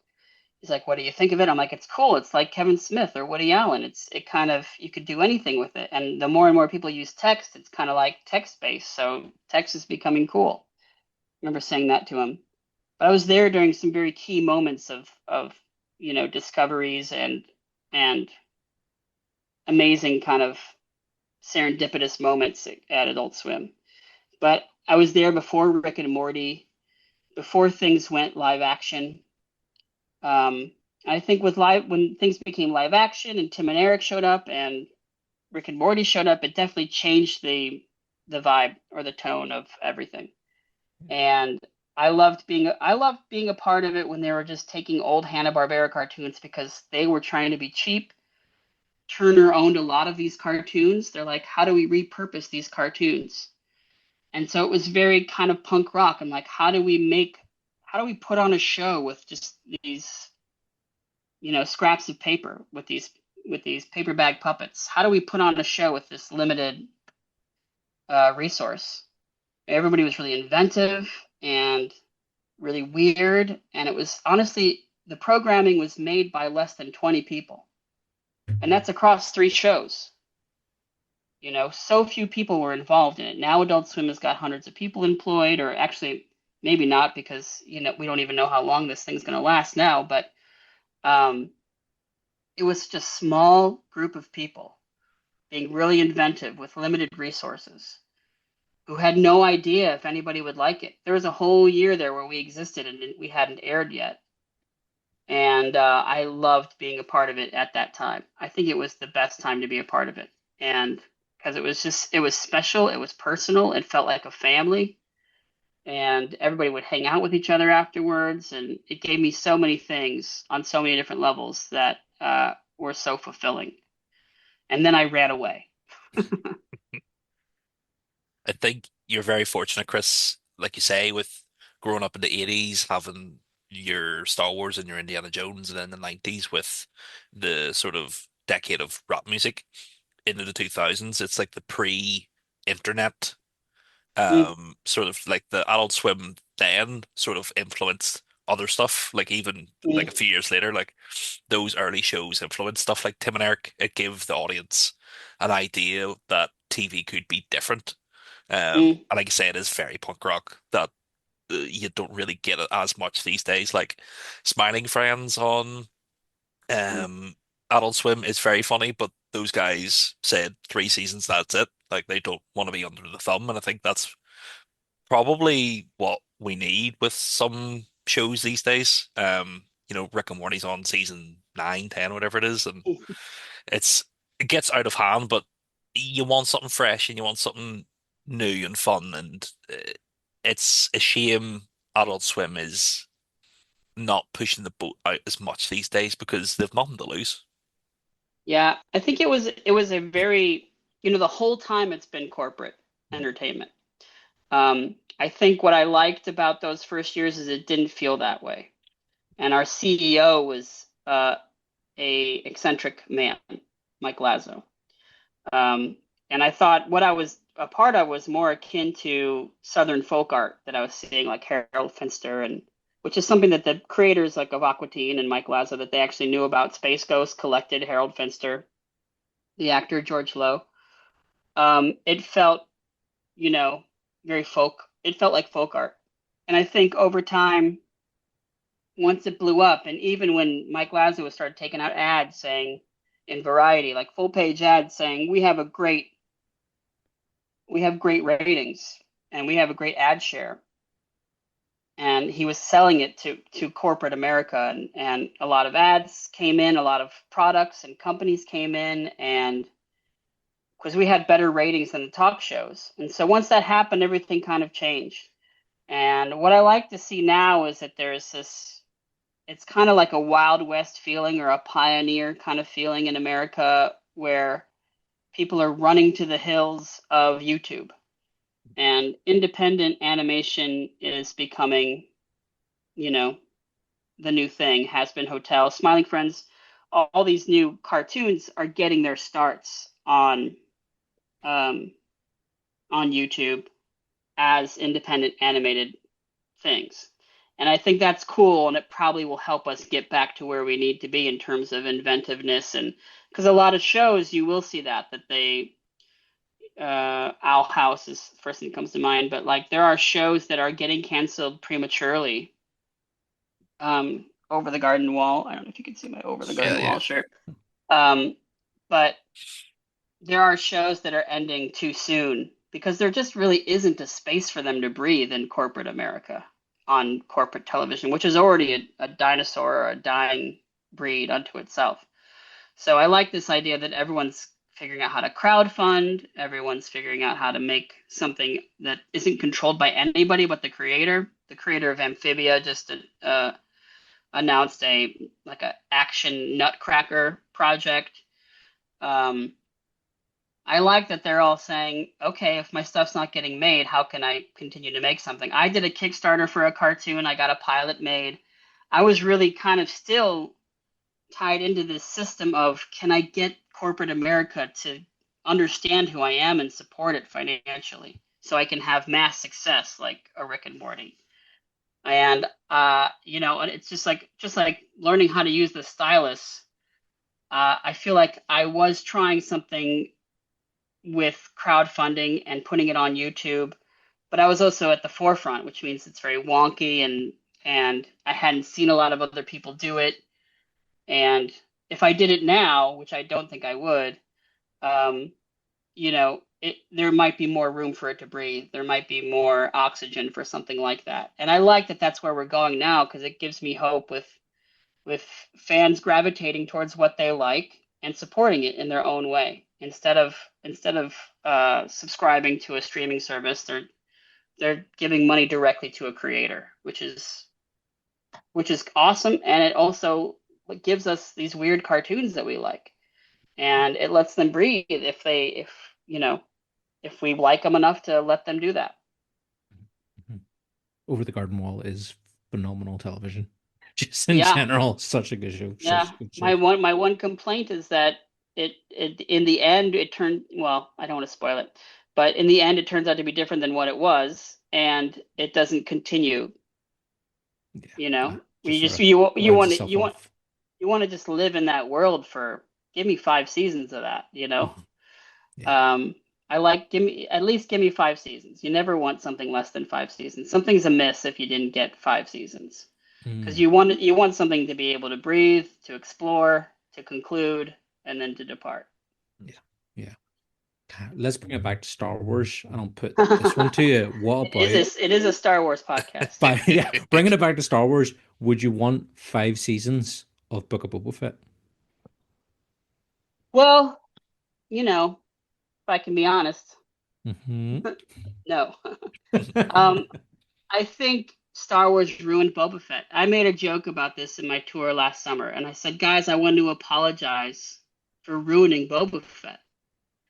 He's like, "What do you think of it?" I'm like, "It's cool. It's like Kevin Smith or Woody Allen. It kind of, you could do anything with it. And the more and more people use text, it's kind of like text-based. So text is becoming cool." I remember saying that to him. But I was there during some very key moments of discoveries and amazing kind of serendipitous moments at Adult Swim. But I was there before Rick and Morty, before things went live action. I think when things became live action and Tim and Eric showed up and Rick and Morty showed up, it definitely changed the vibe or the tone of everything. And I loved being a part of it when they were just taking old Hanna-Barbera cartoons because they were trying to be cheap. Turner owned a lot of these cartoons. They're like, how do we repurpose these cartoons? And so it was very kind of punk rock. And like, how do we put on a show with just these, scraps of paper with these paper bag puppets? How do we put on a show with this limited resource? Everybody was really inventive and really weird. And it was honestly, the programming was made by less than 20 people. And that's across 3 shows. So few people were involved in it. Now Adult Swim has got hundreds of people employed, or actually maybe not, because we don't even know how long this thing's going to last now. But it was just a small group of people being really inventive with limited resources who had no idea if anybody would like it. There was a whole year there where we existed and we hadn't aired yet. And I loved being a part of it at that time. I think it was the best time to be a part of it. And because it was special, it was personal, it felt like a family. And everybody would hang out with each other afterwards. And it gave me so many things on so many different levels that were so fulfilling. And then I ran away. I think you're very fortunate, Chris, like you say, with growing up in the 80s, having your Star Wars and your Indiana Jones, and then the 90s with the sort of decade of rap music into the 2000s. It's like the pre-internet, Mm, sort of like the Adult Swim then sort of influenced other stuff. Like even like a mm, few years later, like those early shows influenced stuff like Tim and Eric. It gave the audience an idea that TV could be different. mm, And like I say, it is very punk rock that you don't really get it as much these days. Like Smiling Friends on mm, Adult Swim is very funny, but those guys said 3 seasons, that's it. Like they don't want to be under the thumb, and I think that's probably what we need with some shows these days. Rick and Morty's on season 9, 10, whatever it is, and mm. it gets out of hand, but you want something fresh and you want something new and fun, and it's a shame Adult Swim is not pushing the boat out as much these days because they've nothing to lose. Yeah, I think it was a very, the whole time it's been corporate entertainment. I think what I liked about those first years is it didn't feel that way. And our CEO was a eccentric man, Mike Lazo. And I thought what I was a part of was more akin to Southern folk art that I was seeing, like Harold Finster, and which is something that the creators like of Aqua Teen and Mike Lazo that they actually knew about. Space Ghost collected Harold Finster, the actor George Lowe. It felt, you know, very folk. It felt like folk art. And I think over time, once it blew up, and even when Mike Lazo started taking out ads saying in Variety, like full page ads saying we have great ratings and we have a great ad share. And he was selling it to corporate America, and a lot of ads came in, a lot of products and companies came in, and because we had better ratings than the talk shows. And so once that happened, everything kind of changed. And what I like to see now is that there's this, it's kind of like a Wild West feeling or a pioneer kind of feeling in America where people are running to the hills of YouTube. And independent animation is becoming, the new thing. Has Been Hotel, Smiling Friends, all these new cartoons are getting their starts on YouTube as independent animated things. And I think that's cool, and it probably will help us get back to where we need to be in terms of inventiveness. And because a lot of shows, you will see that they Owl House is the first thing that comes to mind, but like there are shows that are getting canceled prematurely. Over the Garden Wall. I don't know if you can see my Over the Garden Wall shirt. But there are shows that are ending too soon because there just really isn't a space for them to breathe in corporate America on corporate television, which is already a dinosaur or a dying breed unto itself. So I like this idea that everyone's figuring out how to crowdfund, everyone's figuring out how to make something that isn't controlled by anybody but the creator. The creator of Amphibia just announced a action nutcracker project. I like that they're all saying, okay, if my stuff's not getting made, how can I continue to make something? I did a Kickstarter for a cartoon. I got a pilot made. I was really kind of still tied into this system of, can I get corporate America to understand who I am and support it financially so I can have mass success like a Rick and Morty? And and it's just like learning how to use the stylus. I feel like I was trying something with crowdfunding and putting it on YouTube, but I was also at the forefront, which means it's very wonky, and I hadn't seen a lot of other people do it. And if I did it now, which I don't think I would, there might be more room for it to breathe. There might be more oxygen for something like that. And I like that that's where we're going now, because it gives me hope with fans gravitating towards what they like and supporting it in their own way. Instead of subscribing to a streaming service, they're giving money directly to a creator, which is awesome. And it also gives us these weird cartoons that we like, and it lets them breathe if we like them enough to let them do that. Over the Garden Wall is phenomenal television. Just in Yeah. general, such a good show. Yeah. Such a good show. My one complaint is that it in the end it turned, well, I don't want to spoil it, but in the end it turns out to be different than what it was, and it doesn't continue. Yeah, You want to just live in that world for, give me 5 seasons of that, Yeah. I like, at least give me 5 seasons. You never want something less than 5 seasons. Something's amiss if you didn't get 5 seasons, because you want something to be able to breathe, to explore, to conclude, and then to depart. Yeah. Let's bring it back to Star Wars, and I'll put this one to you. What about It is a Star Wars podcast. Bringing it back to Star Wars, would you want 5 seasons of Book of Boba Fett? Well, if I can be honest, Mm-hmm. no. I think Star Wars ruined Boba Fett. I made a joke about this in my tour last summer, and I said, guys, I want to apologize for ruining Boba Fett.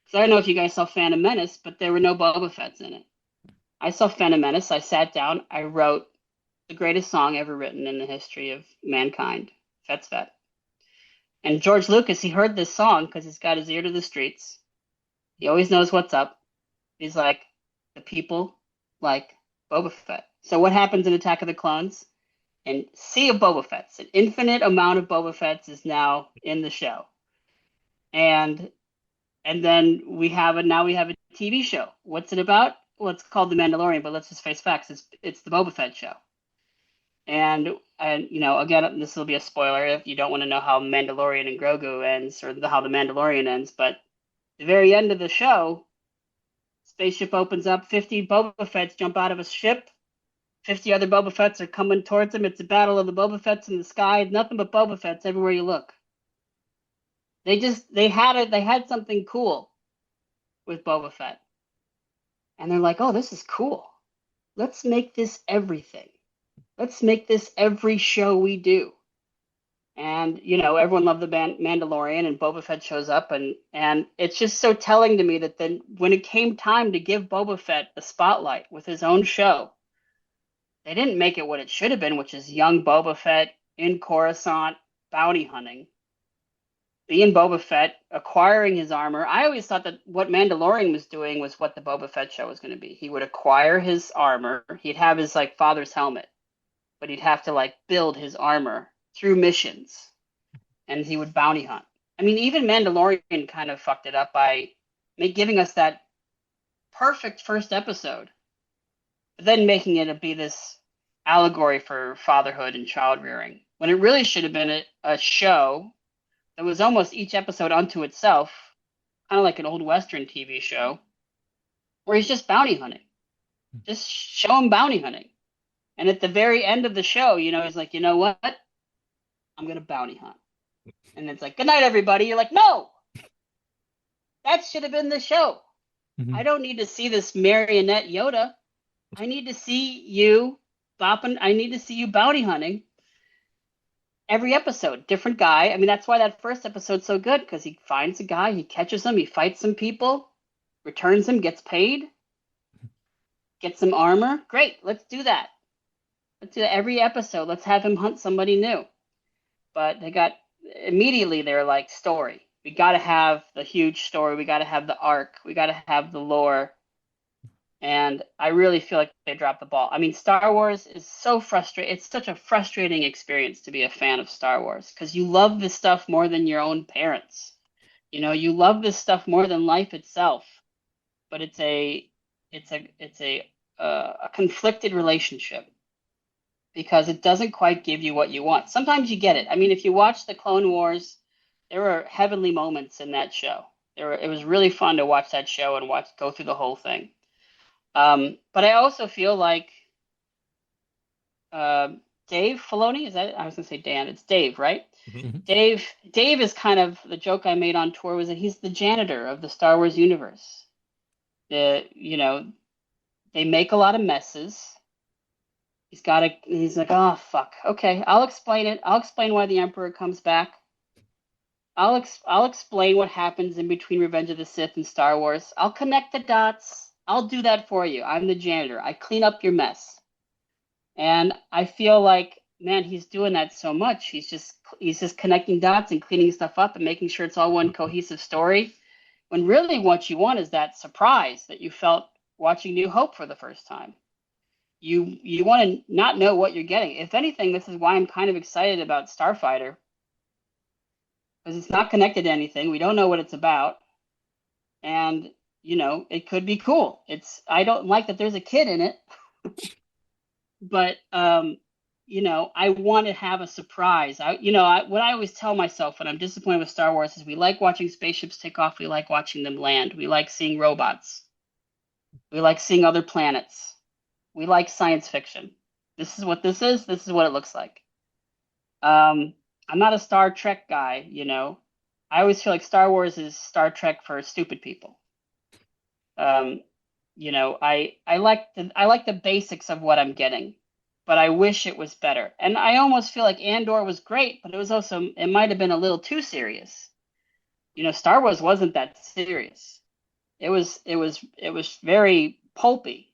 Because I don't know if you guys saw Phantom Menace, but there were no Boba Fetts in it. I saw Phantom Menace. I sat down. I wrote the greatest song ever written in the history of mankind, Fett's Fett. And George Lucas, he heard this song because he's got his ear to the streets. He always knows what's up. He's like, the people like Boba Fett. So what happens in Attack of the Clones? And sea of Boba Fett's. An infinite amount of Boba Fett's is now in the show. And then we have a TV show. What's it about? Well, it's called The Mandalorian, but let's just face facts. It's the Boba Fett show. And you know, again, this will be a spoiler if you don't want to know how Mandalorian and Grogu ends or how the Mandalorian ends. But the very end of the show, spaceship opens up, 50 Boba Fett's jump out of a ship. 50 other Boba Fett's are coming towards them. It's a battle of the Boba Fett's in the sky. Nothing but Boba Fett's everywhere you look. They had something cool with Boba Fett. And they're like, oh, this is cool. Let's make this everything. Let's make this every show we do. And, you know, everyone loved the Mandalorian, and Boba Fett shows up. And it's just so telling to me that then when it came time to give Boba Fett the spotlight with his own show, they didn't make it what it should have been, which is young Boba Fett in Coruscant, bounty hunting. Being Boba Fett, acquiring his armor. I always thought that what Mandalorian was doing was what the Boba Fett show was going to be. He would acquire his armor. He'd have his like father's helmet, but he'd have to like build his armor through missions, and he would bounty hunt. I mean, even Mandalorian kind of fucked it up by giving us that perfect first episode, but then making it be this allegory for fatherhood and child rearing, when it really should have been a show that was almost each episode unto itself, kind of like an old Western TV show, where he's just bounty hunting. Just show him bounty hunting. And at the very end of the show, you know, he's like, you know what? I'm going to bounty hunt. And it's like, good night, everybody. You're like, no! That should have been the show. Mm-hmm. I don't need to see this marionette Yoda. I need to see you bopping. I need to see you bounty hunting. Every episode, different guy. I mean, that's why that first episode's so good, because he finds a guy, he catches him, he fights some people, returns him, gets paid, gets some armor. Great, let's do that. Let's do that every episode. Let's have him hunt somebody new. But they're like, story. We got to have the huge story. We got to have the arc. We got to have the lore. And I really feel like they dropped the ball. I mean, Star Wars is so frustrating. It's such a frustrating experience to be a fan of Star Wars, because you love this stuff more than your own parents. You know, you love this stuff more than life itself. But it's a conflicted relationship, because it doesn't quite give you what you want. Sometimes you get it. I mean, if you watch the Clone Wars, there were heavenly moments in that show. It was really fun to watch that show and go through the whole thing. But I also feel like Dave Filoni, I was gonna say Dan, it's Dave, right? Mm-hmm. Dave is kind of the joke I made on tour, was that he's the janitor of the Star Wars universe. They make a lot of messes. He's like, oh fuck, okay, I'll explain it. I'll explain why the Emperor comes back. I'll explain what happens in between Revenge of the Sith and Star Wars. I'll connect the dots. I'll do that for you. I'm the janitor. I clean up your mess. And I feel like, man, he's doing that so much. He's just connecting dots and cleaning stuff up and making sure it's all one cohesive story. When really what you want is that surprise that you felt watching New Hope for the first time. You want to not know what you're getting. If anything, this is why I'm kind of excited about Starfighter, because it's not connected to anything. We don't know what it's about. And you know, it could be cool. I don't like that there's a kid in it, but you know, I want to have a surprise. What I always tell myself when I'm disappointed with Star Wars is we like watching spaceships take off. We like watching them land. We like seeing robots. We like seeing other planets. We like science fiction. This is what this is. This is what it looks like. I'm not a Star Trek guy, you know. I always feel like Star Wars is Star Trek for stupid people. You know, I like the basics of what I'm getting. but I wish it was better. And I almost feel like Andor was great, but it might have been a little too serious. Star Wars wasn't that serious. It was very pulpy,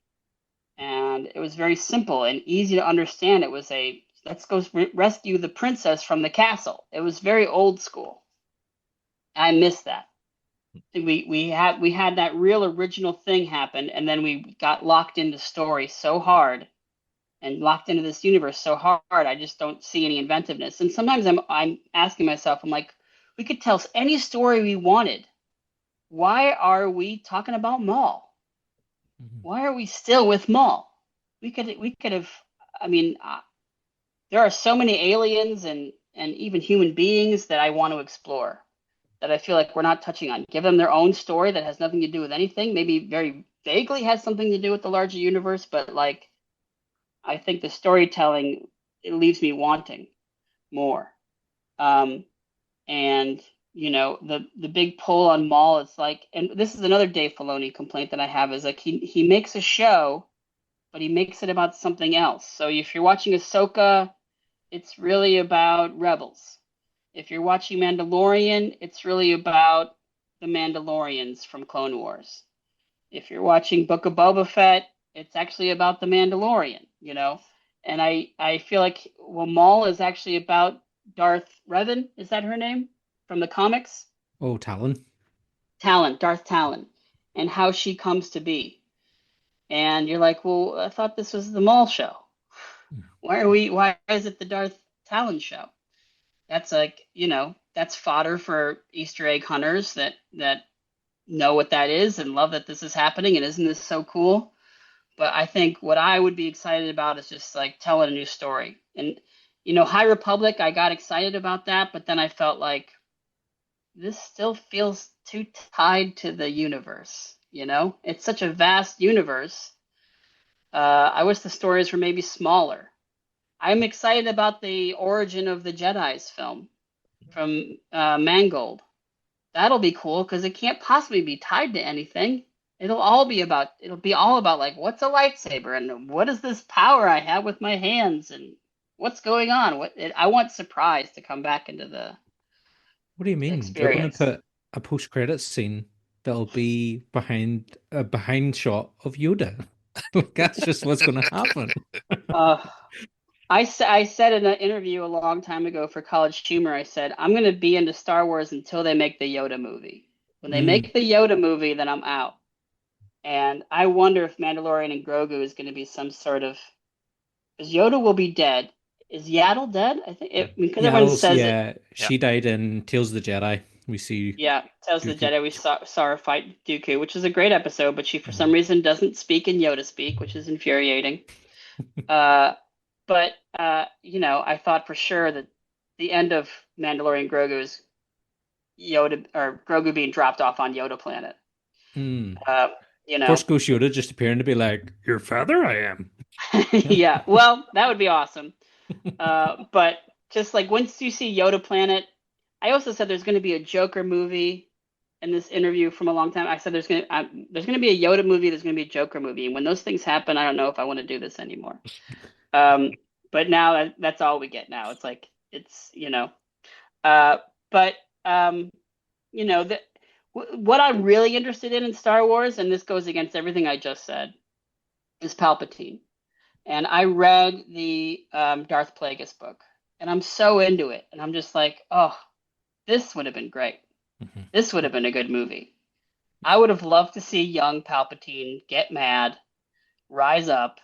and it was very simple and easy to understand. It was a let's go rescue the princess from the castle. It was very old school. I miss that. We had that real original thing happen, and then we got locked into story so hard and locked into this universe so hard. I just don't see any inventiveness. And sometimes I'm asking myself, I'm like, we could tell any story we wanted. Why are we talking about Maul? Why are we still with Maul? We could have. I mean, there are so many aliens and even human beings that I want to explore, that I feel like we're not touching on. Give them their own story that has nothing to do with anything. Maybe very vaguely has something to do with the larger universe, but like, I think the storytelling, it leaves me wanting more. And the big pull on Maul, it's like, and this is another Dave Filoni complaint that I have, is like he makes a show, but he makes it about something else. So if you're watching Ahsoka, it's really about Rebels. If you're watching Mandalorian, it's really about the Mandalorians from Clone Wars. If you're watching Book of Boba Fett, it's actually about the Mandalorian, And I feel like, well, Maul is actually about Darth Revan. Is that her name from the comics? Oh, Talon. Darth Talon, and how she comes to be. And you're like, well, I thought this was the Maul show. Why is it the Darth Talon show? That's like, that's fodder for Easter egg hunters that know what that is and love that this is happening, and isn't this so cool? But I think what I would be excited about is just like telling a new story. And High Republic, I got excited about that, but then I felt like this still feels too tied to the universe. It's such a vast universe. I wish the stories were maybe smaller. I'm excited about the origin of the Jedi's film from Mangold. That'll be cool because it can't possibly be tied to anything. It'll be all about like, what's a lightsaber and what is this power I have with my hands and what's going on? I want surprise to come back into the What do you mean? They're going to experience. put a post-credits scene that'll be behind a behind shot of Yoda. Like, that's just what's going to happen. Uh, I said in an interview a long time ago for College Humor, I said, I'm going to be into Star Wars until they make the Yoda movie. When they make the Yoda movie, then I'm out. And I wonder if Mandalorian and Grogu is going to be some sort of, because Yoda will be dead. Is Yaddle dead? I think because everyone says it. Yeah, she died in Tales of the Jedi. We see Yeah, Tales of the Dooku. Jedi. We saw her fight Dooku, which is a great episode, but she for some reason doesn't speak in Yoda speak, which is infuriating. But I thought for sure that the end of Mandalorian Grogu is Yoda or Grogu being dropped off on Yoda planet. Mm. Uh, you know, Force Ghost Yoda just appearing to be like, your father I am. yeah. Well, that would be awesome. But just like once you see Yoda planet, I also said there's going to be a Joker movie in this interview from a long time. I said there's going to be a Yoda movie, there's going to be a Joker movie, and when those things happen, I don't know if I want to do this anymore. But now that's all we get now. It's like but what I'm really interested in Star Wars, and this goes against everything I just said, is Palpatine. And I read the Darth Plagueis book, and I'm so into it. And I'm just like, oh, this would have been great. Mhm. This would have been a good movie. I would have loved to see young Palpatine get mad, rise up,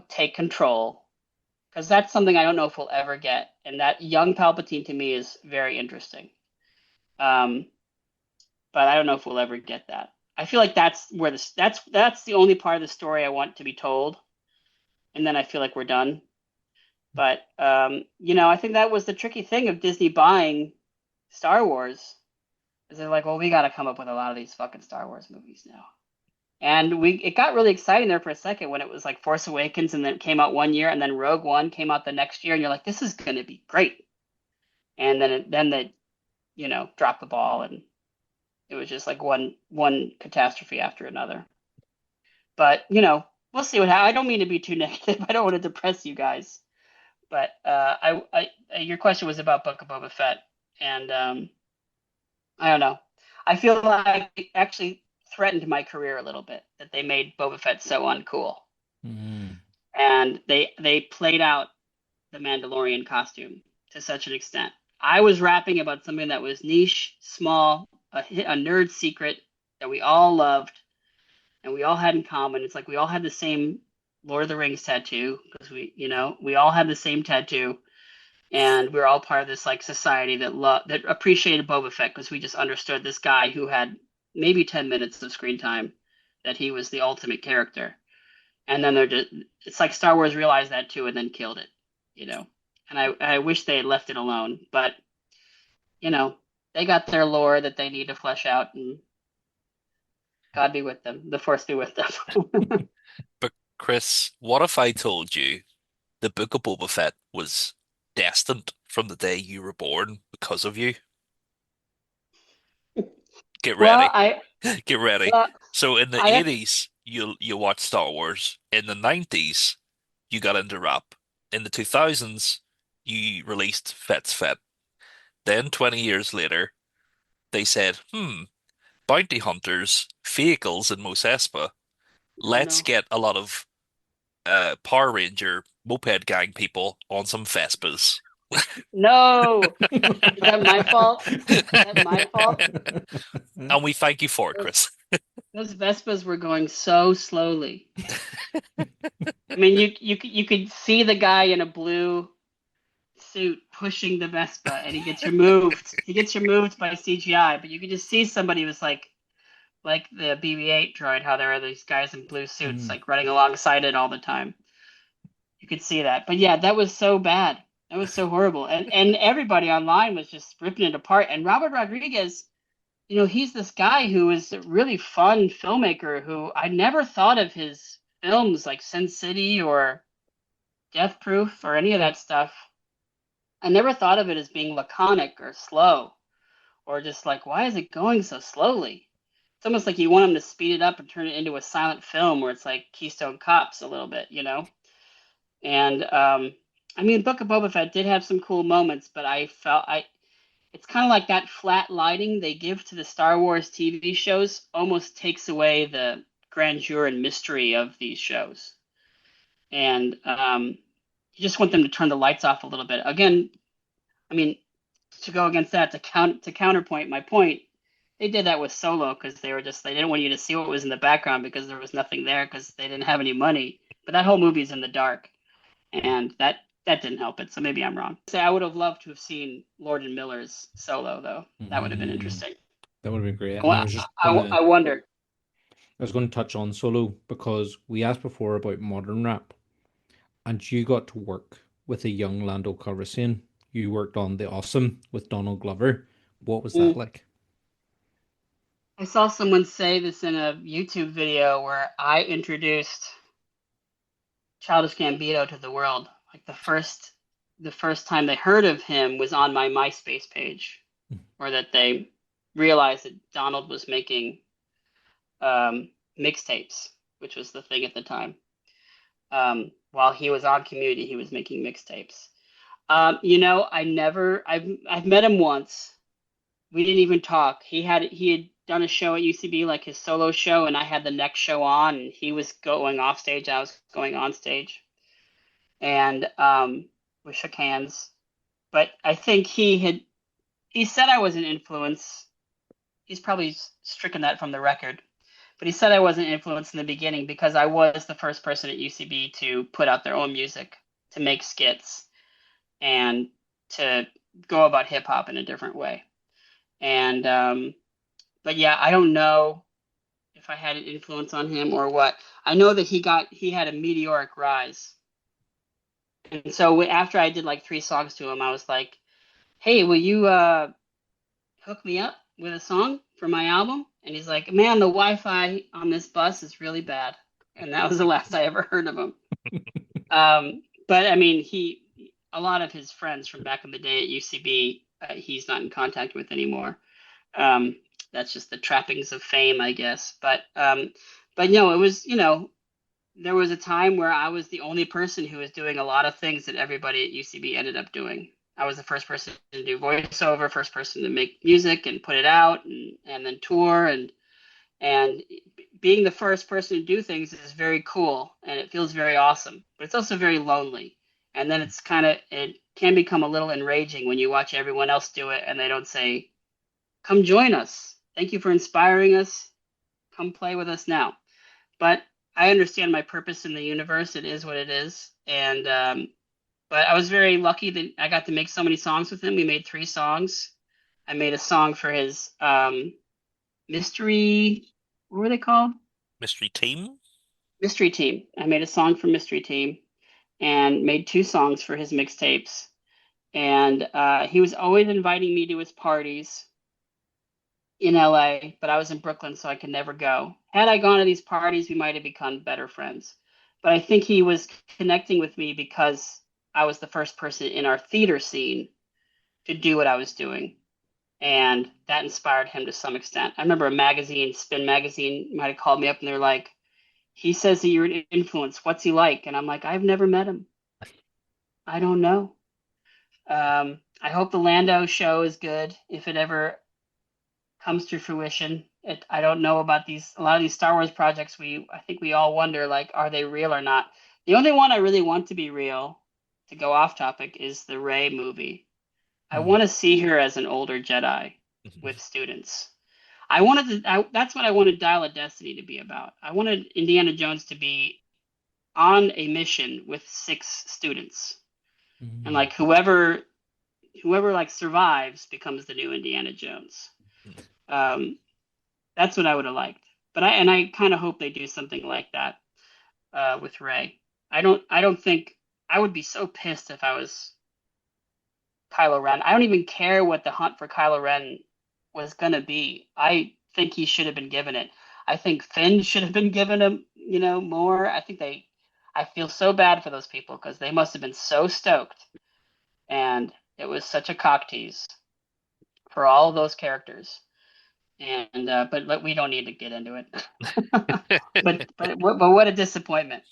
take control, because that's something I don't know if we'll ever get. And that young Palpatine to me is very interesting. But I don't know if we'll ever get that. I feel like that's the only part of the story I want to be told, and then I feel like we're done. But I think that was the tricky thing of Disney buying Star Wars. Is they're like, well, we got to come up with a lot of these fucking Star Wars movies now. And it got really exciting there for a second when it was like Force Awakens, and then it came out one year, and then Rogue One came out the next year, and you're like, this is going to be great. And then they, dropped the ball, and it was just like one catastrophe after another. But we'll see what happens. I don't mean to be too negative. I don't want to depress you guys. But your question was about Book of Boba Fett, and I don't know. I feel like it actually threatened my career a little bit that they made Boba Fett so uncool, Mm. and they played out the Mandalorian costume to such an extent. I was rapping about something that was niche, small, a nerd secret that we all loved and we all had in common. It's like we all had the same Lord of the Rings tattoo because we all had the same tattoo, and we are all part of this like society that appreciated Boba Fett because we just understood this guy who had maybe 10 minutes of screen time, that he was the ultimate character. And then it's like Star Wars realized that too and then killed it, you know. And I wish they had left it alone, but they got their lore that they need to flesh out, and God be with them, the Force be with them. But Chris, what if I told you the Book of Boba Fett was destined from the day you were born because of you? Get Well, ready. Get ready. well, So in the I 80s, you watched Star Wars. In the 90s, you got into rap. In the 2000s, you released Fett's Fett. Then 20 years later, they said, bounty hunters, vehicles in Mos Espa. oh Let's no, get a lot of Power Ranger moped gang people on some Vespas. no, is that my fault? Is that my fault? And we thank you for it, Those, Chris. those Vespas were going so slowly. I mean, you could see the guy in a blue suit pushing the Vespa, and he gets removed. He gets removed by CGI, but you could just see somebody was like the BB-8 droid, how there are these guys in blue suits Mm. like running alongside it all the time. You could see that. But yeah, that was so bad. That was so horrible. And everybody online was just ripping it apart. And Robert Rodriguez, he's this guy who is a really fun filmmaker who I never thought of his films like Sin City or Death Proof or any of that stuff. I never thought of it as being laconic or slow or just like, why is it going so slowly? It's almost like you want him to speed it up and turn it into a silent film where it's like Keystone Cops a little bit, And I mean, Book of Boba Fett did have some cool moments, but it's kind of like that flat lighting they give to the Star Wars TV shows almost takes away the grandeur and mystery of these shows. And you just want them to turn the lights off a little bit. Again, I mean, to go against that, to counterpoint my point, they did that with Solo because they didn't want you to see what was in the background because there was nothing there because they didn't have any money. But that whole movie's in the dark, and that didn't help it. So maybe I'm wrong. So I would have loved to have seen Lord and Miller's Solo though. That would have been interesting. That would have been great. And I Well, was just I wonder. I was going to touch on Solo because we asked before about modern rap, and you got to work with a young Lando Calrissian. You worked on The Awesome with Donald Glover. What was that Mm. like? I saw someone say this in a YouTube video where I introduced Childish Gambino to the world. Like the first time they heard of him was on my MySpace page, or that they realized that Donald was making mixtapes, which was the thing at the time. While he was on Community, he was making mixtapes. I've met him once. We didn't even talk. He had done a show at UCB, like his solo show, and I had the next show on, and he was going off stage. I was going on stage, and we shook hands. But I think he said I was an influence. He's probably stricken that from the record, but he said I was an influence in the beginning because I was the first person at UCB to put out their own music, to make skits, and to go about hip hop in a different way. And but yeah, I don't know if I had an influence on him or what. I know that he had a meteoric rise. And so after I did like 3 songs to him, I was like, "Hey, will you hook me up with a song for my album?" And he's like, "Man, the Wi-Fi on this bus is really bad." And that was the last I ever heard of him. But I mean, a lot of his friends from back in the day at UCB, he's not in contact with anymore. That's just the trappings of fame, I guess. But it was, there was a time where I was the only person who was doing a lot of things that everybody at UCB ended up doing. I was the first person to do voiceover, first person to make music and put it out, and then tour, and being the first person to do things is very cool and it feels very awesome, but it's also very lonely. And then it can become a little enraging when you watch everyone else do it and they don't say, come join us. Thank you for inspiring us. Come play with us now. But I understand my purpose in the universe. It is what it is. And, but I was very lucky that I got to make so many songs with him. We made 3 songs. I made a song for his mystery, what were they called? Mystery Team? Mystery Team. I made a song for Mystery Team and made 2 songs for his mixtapes. And he was always inviting me to his parties in LA, but I was in Brooklyn, so I could never go. Had I gone to these parties, we might have become better friends. But I think he was connecting with me because I was the first person in our theater scene to do what I was doing. And that inspired him to some extent. I remember a magazine, Spin Magazine, might have called me up and they're like, he says that you're an influence. What's he like? And I'm like, I've never met him. I don't know. I hope the Lando show is good if it ever comes to fruition. I don't know about a lot of these Star Wars projects. I think we all wonder, like, are they real or not? The only one I really want to be real, to go off topic, is the Rey movie. I want to see her as an older Jedi with students. That's what I wanted Dial of Destiny to be about. I wanted Indiana Jones to be on a mission with 6 students. And like whoever like survives becomes the new Indiana Jones. That's what I would have liked. But I kind of hope they do something like that with Rey. I don't think I would be so pissed if I was Kylo Ren. I don't even care what the hunt for Kylo Ren was gonna be. I think he should have been given it. I think Finn should have been given him, more. I feel so bad for those people because they must have been so stoked. And it was such a cock tease for all of those characters. And but we don't need to get into it. but what a disappointment.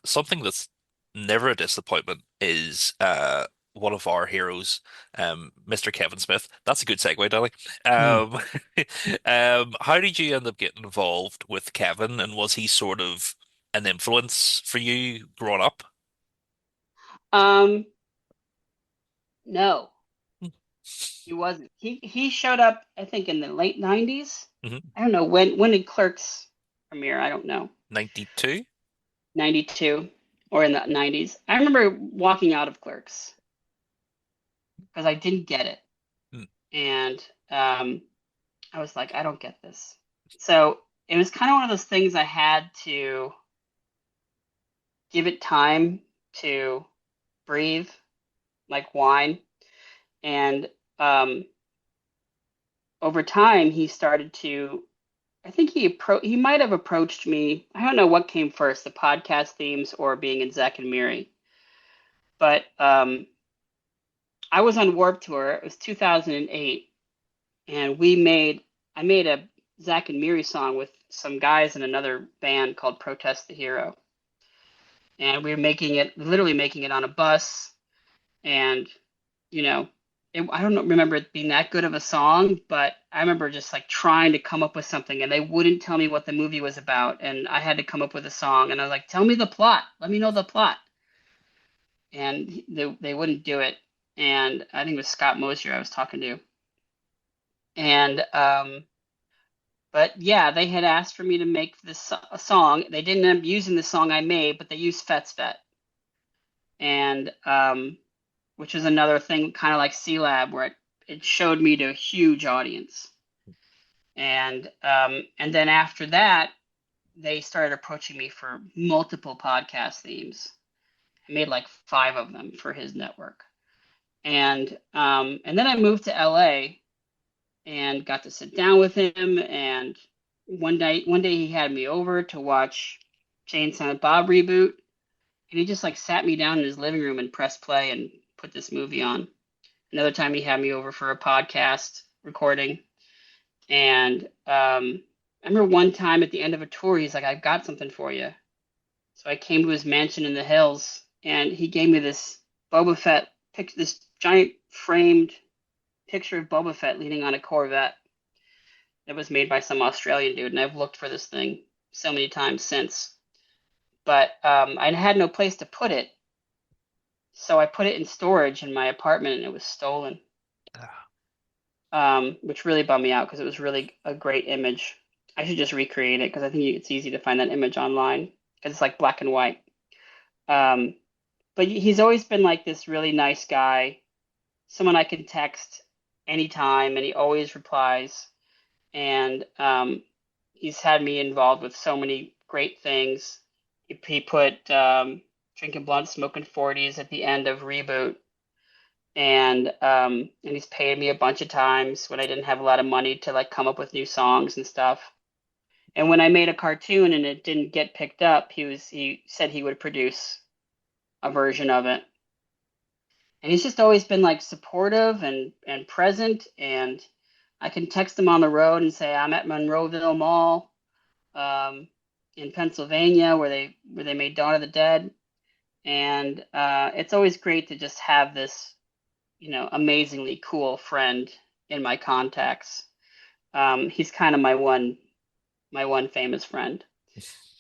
Something that's never a disappointment is one of our heroes, Mr. Kevin Smith. That's a good segue, Danny. Um, how did you end up getting involved with Kevin, and was he sort of an influence for you growing up? No, he wasn't. He showed up, I think, in the late 90s. Hmm. I don't know when did Clerks premiere? I don't know. 92? 92 or in the 90s. I remember walking out of Clerks because I didn't get it. Mm. And I was like, I don't get this. So it was kind of one of those things I had to give it time to breathe, like wine. And over time, he started to. I think he might have approached me. I don't know what came first, the podcast themes or being in Zack and Miri. But I was on Warped Tour. It was 2008, and I made a Zack and Miri song with some guys in another band called Protest the Hero, and we were literally making it on a bus, and you know, I don't remember it being that good of a song, but I remember just like trying to come up with something, and they wouldn't tell me what the movie was about, and I had to come up with a song, and I was like, "Tell me the plot. Let me know the plot." And they wouldn't do it, and I think it was Scott Mosier I was talking to, and but yeah, they had asked for me to make a song. They didn't end up using the song I made, but they used Fet's Vet, and which is another thing, kind of like C-Lab, where it showed me to a huge audience. And then after that, they started approaching me for multiple podcast themes. I made like 5 of them for his network. And then I moved to LA and got to sit down with him. And one day he had me over to watch Jane Silent Bob reboot. And he just like sat me down in his living room and pressed play and put this movie on. Another time he had me over for a podcast recording. And I remember one time at the end of a tour, he's like, "I've got something for you." So I came to his mansion in the hills, and he gave me this Boba Fett picture, this giant framed picture of Boba Fett leaning on a Corvette that was made by some Australian dude. And I've looked for this thing so many times since, but I had no place to put it, so I put it in storage in my apartment, and it was stolen. Which really bummed me out because it was really a great image. I should just recreate it because I think it's easy to find that image online because it's like black and white. Um, but he's always been like this really nice guy, someone I can text anytime, and he always replies. And he's had me involved with so many great things. He put drinking blunt, smoking 40s at the end of Reboot, and he's paid me a bunch of times when I didn't have a lot of money to like come up with new songs and stuff. And when I made a cartoon and it didn't get picked up, he said he would produce a version of it. And he's just always been like supportive and present. And I can text him on the road and say I'm at Monroeville Mall in Pennsylvania where they made Dawn of the Dead. And it's always great to just have this, amazingly cool friend in my contacts. He's kind of my one famous friend.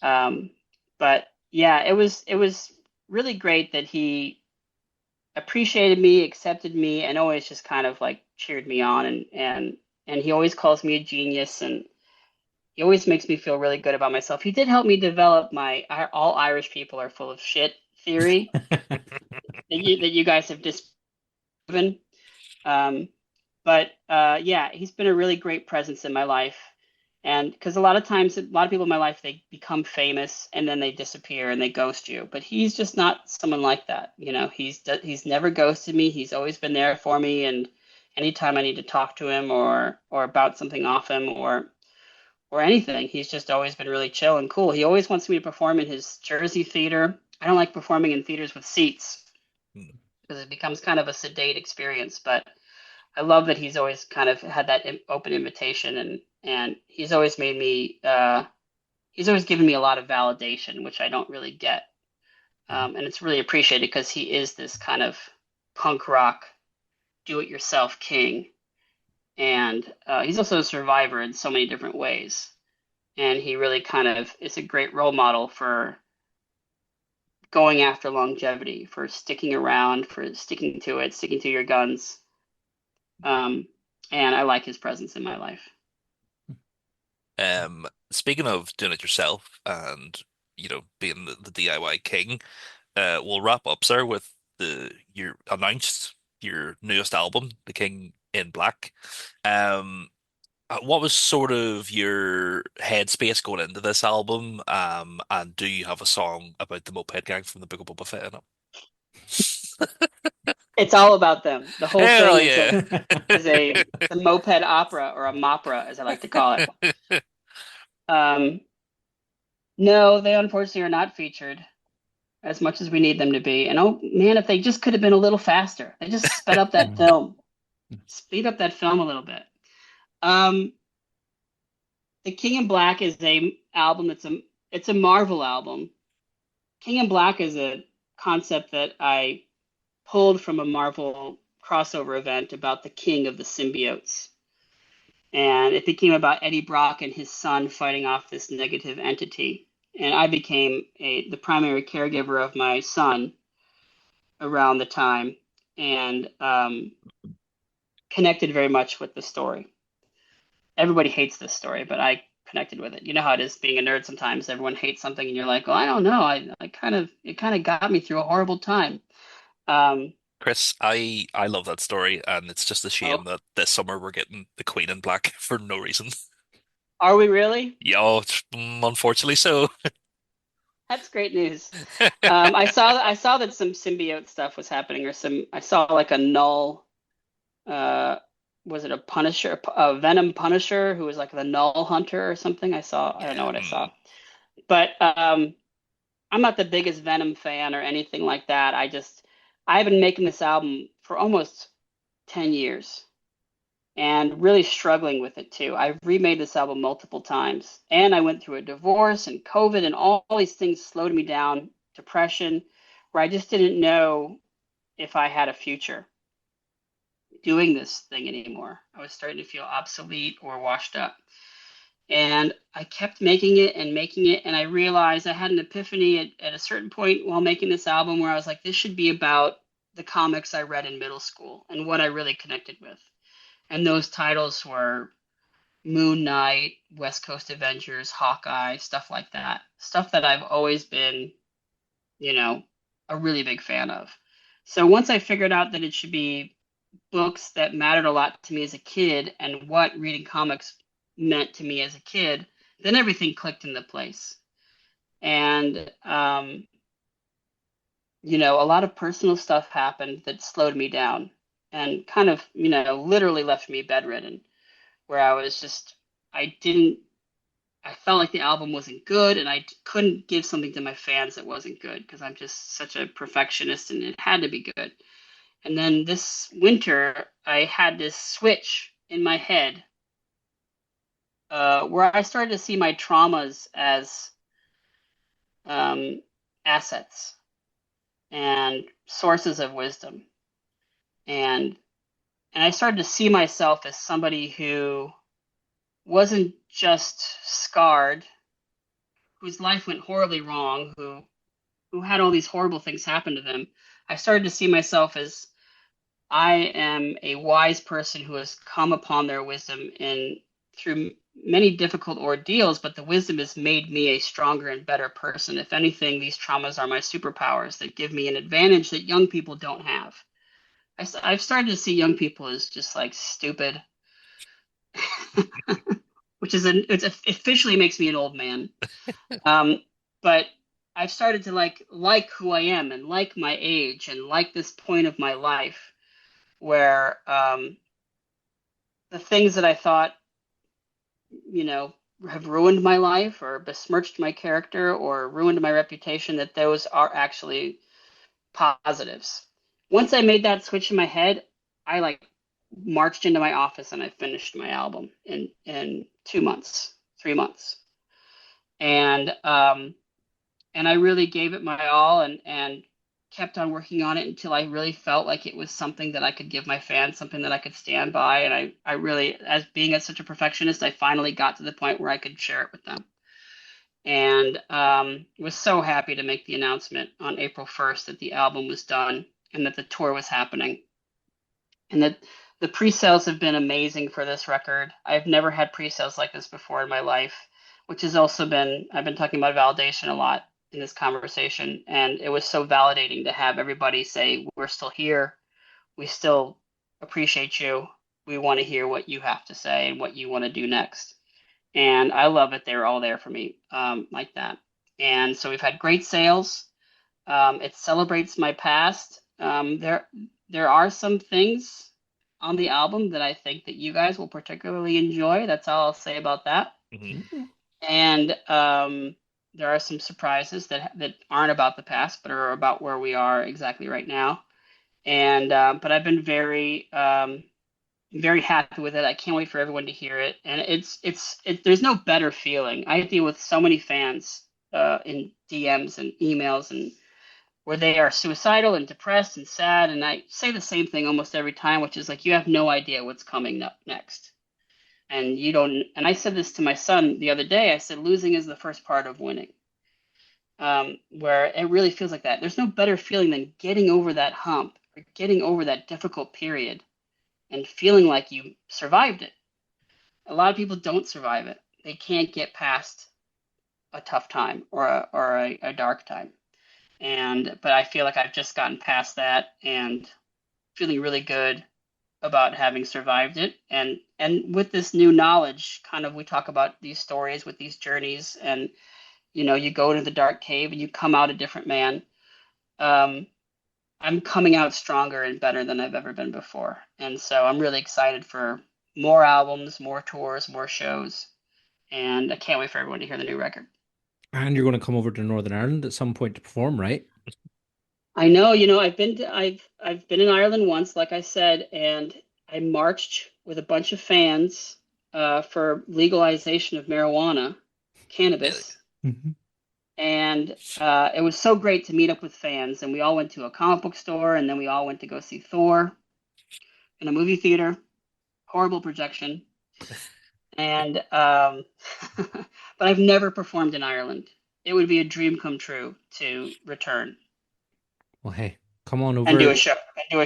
But yeah, it was really great that he appreciated me, accepted me, and always just kind of like cheered me on, and he always calls me a genius, and he always makes me feel really good about myself. He did help me develop my all Irish people are full of shit theory that you guys have disproven. But yeah, he's been a really great presence in my life. And because a lot of times, a lot of people in my life, they become famous and then they disappear and they ghost you. But he's just not someone like that. He's never ghosted me. He's always been there for me. And anytime I need to talk to him or about something off him or anything, he's just always been really chill and cool. He always wants me to perform in his Jersey theater. I don't like performing in theaters with seats because it becomes kind of a sedate experience. But I love that he's always kind of had that open invitation, and he's always made me he's always given me a lot of validation, which I don't really get, and it's really appreciated because he is this kind of punk rock do-it-yourself king, and he's also a survivor in so many different ways, and he really kind of is a great role model for going after longevity, for sticking around, for sticking to it, sticking to your guns. And I like his presence in my life. Speaking of doing it yourself and being the DIY king, we'll wrap up, sir, with your announced your newest album, The King in Black. What was sort of your headspace going into this album? And do you have a song about the Moped Gang from the Book of Boba Fett in it? It's all about them. The whole Hell thing yeah. is a moped opera, or a mopera, as I like to call it. No, they unfortunately are not featured as much as we need them to be. And oh man, if they just could have been a little faster, they just sped up that film, speed up that film a little bit. The King in Black is a album it's a Marvel album. King in Black is a concept that I pulled from a Marvel crossover event about the king of the symbiotes. And it became about Eddie Brock and his son fighting off this negative entity. And I became the primary caregiver of my son around the time, and connected very much with the story. Everybody hates this story, but I connected with it. You know how it is being a nerd sometimes. Everyone hates something and you're like, well, I don't know. It kind of got me through a horrible time. Chris, I love that story, and it's just a shame that this summer we're getting the Queen in Black for no reason. Are we really? Yeah, unfortunately so. That's great news. I saw that some symbiote stuff was happening, or I saw like a null. Was it a Punisher, a Venom Punisher, who was like the Null Hunter or something? I don't know what I saw, but I'm not the biggest Venom fan or anything like that. I've been making this album for almost 10 years, and really struggling with it too. I've remade this album multiple times, and I went through a divorce and COVID, and all these things slowed me down, depression, where I just didn't know if I had a future doing this thing anymore. I was starting to feel obsolete or washed up. And I kept making it, and I realized I had an epiphany at a certain point while making this album where I was like, this should be about the comics I read in middle school and what I really connected with. And those titles were Moon Knight, West Coast Avengers, Hawkeye, stuff like that. Stuff that I've always been, a really big fan of. So once I figured out that it should be books that mattered a lot to me as a kid and what reading comics meant to me as a kid, then everything clicked into place. And, a lot of personal stuff happened that slowed me down and kind of, literally left me bedridden, where I was just, I felt like the album wasn't good, and I couldn't give something to my fans that wasn't good because I'm just such a perfectionist and it had to be good. And then this winter, I had this switch in my head where I started to see my traumas as assets and sources of wisdom. And I started to see myself as somebody who wasn't just scarred, whose life went horribly wrong, who had all these horrible things happen to them. I started to see myself as I am a wise person who has come upon their wisdom through many difficult ordeals, but the wisdom has made me a stronger and better person. If anything, these traumas are my superpowers that give me an advantage that young people don't have. I've started to see young people as just like stupid, which is it officially makes me an old man. But I've started to like who I am and like my age and like this point of my life where the things that I thought, have ruined my life or besmirched my character or ruined my reputation, that those are actually positives. Once I made that switch in my head, I like marched into my office and I finished my album in 2 months, 3 months. And I really gave it my all and kept on working on it until I really felt like it was something that I could give my fans, something that I could stand by. And I really, as being such a perfectionist, I finally got to the point where I could share it with them. And was so happy to make the announcement on April 1st that the album was done and that the tour was happening. And that the pre-sales have been amazing for this record. I've never had pre-sales like this before in my life, which has also been, I've been talking about validation a lot in this conversation, and it was so validating to have everybody say, we're still here, we still appreciate you, we want to hear what you have to say and what you want to do next. And I love it. They're all there for me like that. And so we've had great sales. It celebrates my past. There are some things on the album that I think that you guys will particularly enjoy. That's all I'll say about that. Mm-hmm. And there are some surprises that aren't about the past, but are about where we are exactly right now. And but I've been very very happy with it. I can't wait for everyone to hear it. And there's no better feeling. I deal with so many fans in DMs and emails and where they are suicidal and depressed and sad. And I say the same thing almost every time, which is like, you have no idea what's coming up next. And you don't, and I said this to my son the other day, I said, losing is the first part of winning. Where it really feels like that. There's no better feeling than getting over that hump or getting over that difficult period and feeling like you survived it. A lot of people don't survive it. They can't get past a tough time or a dark time. But I feel like I've just gotten past that and feeling really good about having survived it. And with this new knowledge, kind of, we talk about these stories with these journeys, and you go into the dark cave and you come out a different man. I'm coming out stronger and better than I've ever been before. And so I'm really excited for more albums, more tours, more shows. And I can't wait for everyone to hear the new record. And you're going to come over to Northern Ireland at some point to perform, right? I know, I've been in Ireland once, like I said, and I marched with a bunch of fans for legalization of marijuana, cannabis. Mhm. And it was so great to meet up with fans. And we all went to a comic book store, and then we all went to go see Thor in a movie theater. Horrible projection. And but I've never performed in Ireland. It would be a dream come true to return Well, hey, come on and over. do a show. Do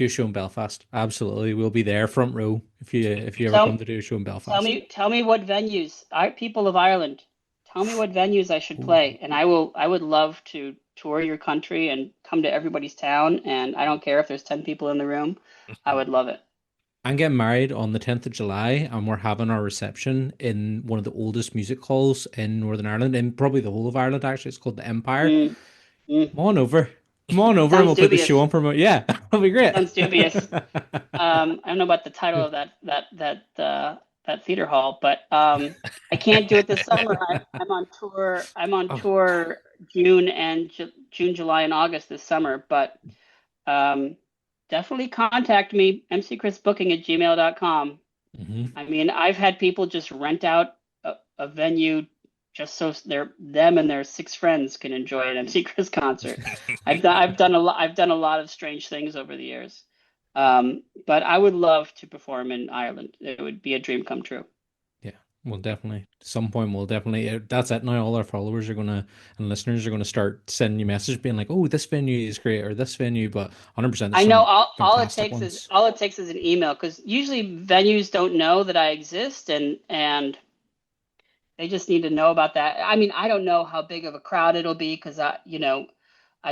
a show in Belfast. Absolutely, we'll be there front row if you ever Tell- come to do a show in Belfast. Tell me what venues, people of Ireland, tell me what venues I should play, and I would love to tour your country and come to everybody's town, and I don't care if there's 10 people in the room. I would love it. I'm getting married on the 10th of July, and we're having our reception in one of the oldest music halls in Northern Ireland, and probably the whole of Ireland, actually. It's called the Empire. Come on over. Come on over, and we'll put the show on for Yeah, that'll be great. Sounds dubious. I don't know about the title of that theater hall, but I can't do it this summer. I'm on tour. I'm on tour June, July, and August this summer. But definitely contact me, mcchristbooking@gmail.com. I mean, I've had people just rent out a venue just so them and their 6 friends can enjoy an MC Chris concert. I've done a lot of strange things over the years. But I would love to perform in Ireland. It would be a dream come true. Yeah, well, definitely. At some point, we'll definitely. That's it now. All our followers are and listeners are gonna start sending you messages, being like, "Oh, this venue is great," or "This venue." But 100%. I know all it takes is an email, because usually venues don't know that I exist, and they just need to know about that. I mean, I don't know how big of a crowd it'll be, because I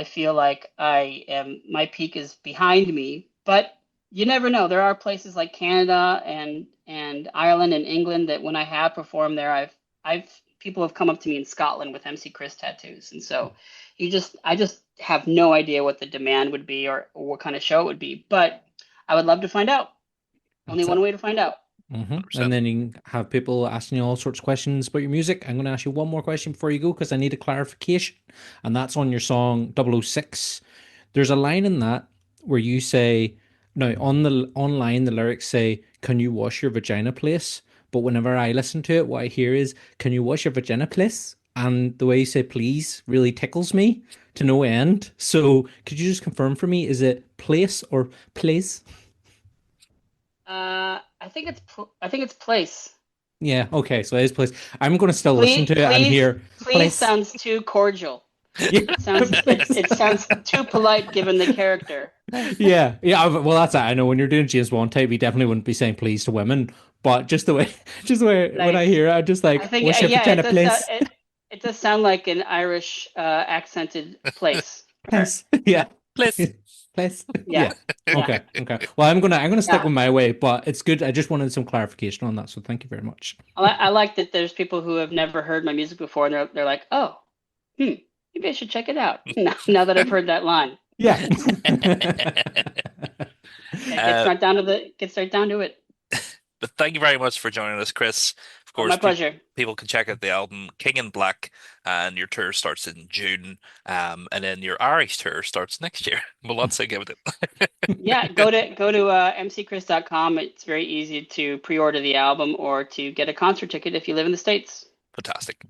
feel like my peak is behind me, but you never know. There are places like Canada and Ireland and England that when I have performed there, people have come up to me in Scotland with MC Chris tattoos. And so I just have no idea what the demand would be or what kind of show it would be, but I would love to find out. Only one way to find out. And then you can have people asking you all sorts of questions about your music. I'm going to ask you one more question before you go, because I need a clarification, and that's on your song 006. There's a line in that where you say, now online the lyrics say, "Can you wash your vagina, please?" But whenever I listen to it, what I hear is, "Can you wash your vagina, please?" And the way you say "please" really tickles me to no end. So could you just confirm for me, is it place or please? I think it's place. Yeah, okay, so it is place. I'm going to still listen to it and hear please sounds too cordial. Yeah. It sounds too polite given the character. Yeah. Well, that's it. I know when you're doing James Bond type, you definitely wouldn't be saying please to women, but just the way Nice. when I hear it, I'm just like, I think what's your vagina, please? It does sound like an Irish accented place. Place. Yeah. Please. Place. Yeah. Okay. Well, I'm gonna stick with my way, but it's good. I just wanted some clarification on that, so thank you very much. I like that there's people who have never heard my music before, and they're like, oh, maybe I should check it out now that I've heard that line. Yeah. Gets right down to it. But thank you very much for joining us, Chris. Of course, My pleasure. People can check out the album King in Black, and your tour starts in June, and then your Irish tour starts next year. Well, let's say give it. Yeah, go to mcchrist.com. It's very easy to pre-order the album or to get a concert ticket if you live in the States. Fantastic.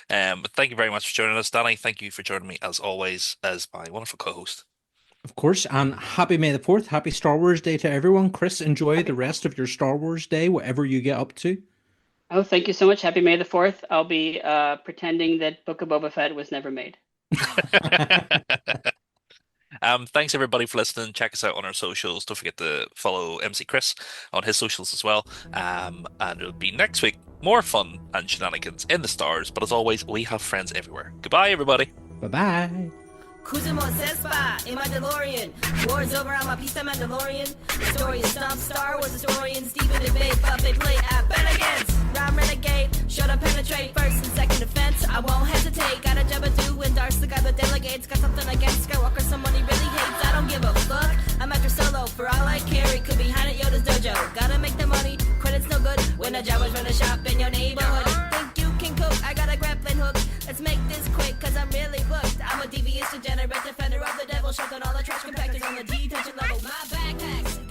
But thank you very much for joining us, Danny. Thank you for joining me as always as my wonderful co-host. Of course, and happy May the 4th. Happy Star Wars Day to everyone. Chris, enjoy the rest of your Star Wars Day, whatever you get up to. Oh, thank you so much. Happy May the 4th. I'll be pretending that Book of Boba Fett was never made. Thanks everybody for listening. Check us out on our socials. Don't forget to follow MC Chris on his socials as well. And it'll be next week. More fun and shenanigans in the stars. But as always, we have friends everywhere. Goodbye, everybody. Bye-bye. Cruising on set spot in my DeLorean. War's over, I'm a piece of Mandalorian. The story is Stomp Star was historian. Stephen debate, puppet play at Bennigan's. Rhyme renegade, shut up, penetrate. First and second defense, I won't hesitate. Got a job to do, endorse the guy that delegates. Got something against Skywalker, someone he really hates. I don't give a fuck, I'm after Solo. For all I carry, could be behind at Yoda's dojo. Gotta make the money, credit's no good. When the job was running shop in your neighborhood. Think you can cook, I got a grappling hook. Let's make this quick, cause I'm really booked. I'm a devious degenerate defender of the devil. Shut down all the trash compactors on the detention level. My backpacks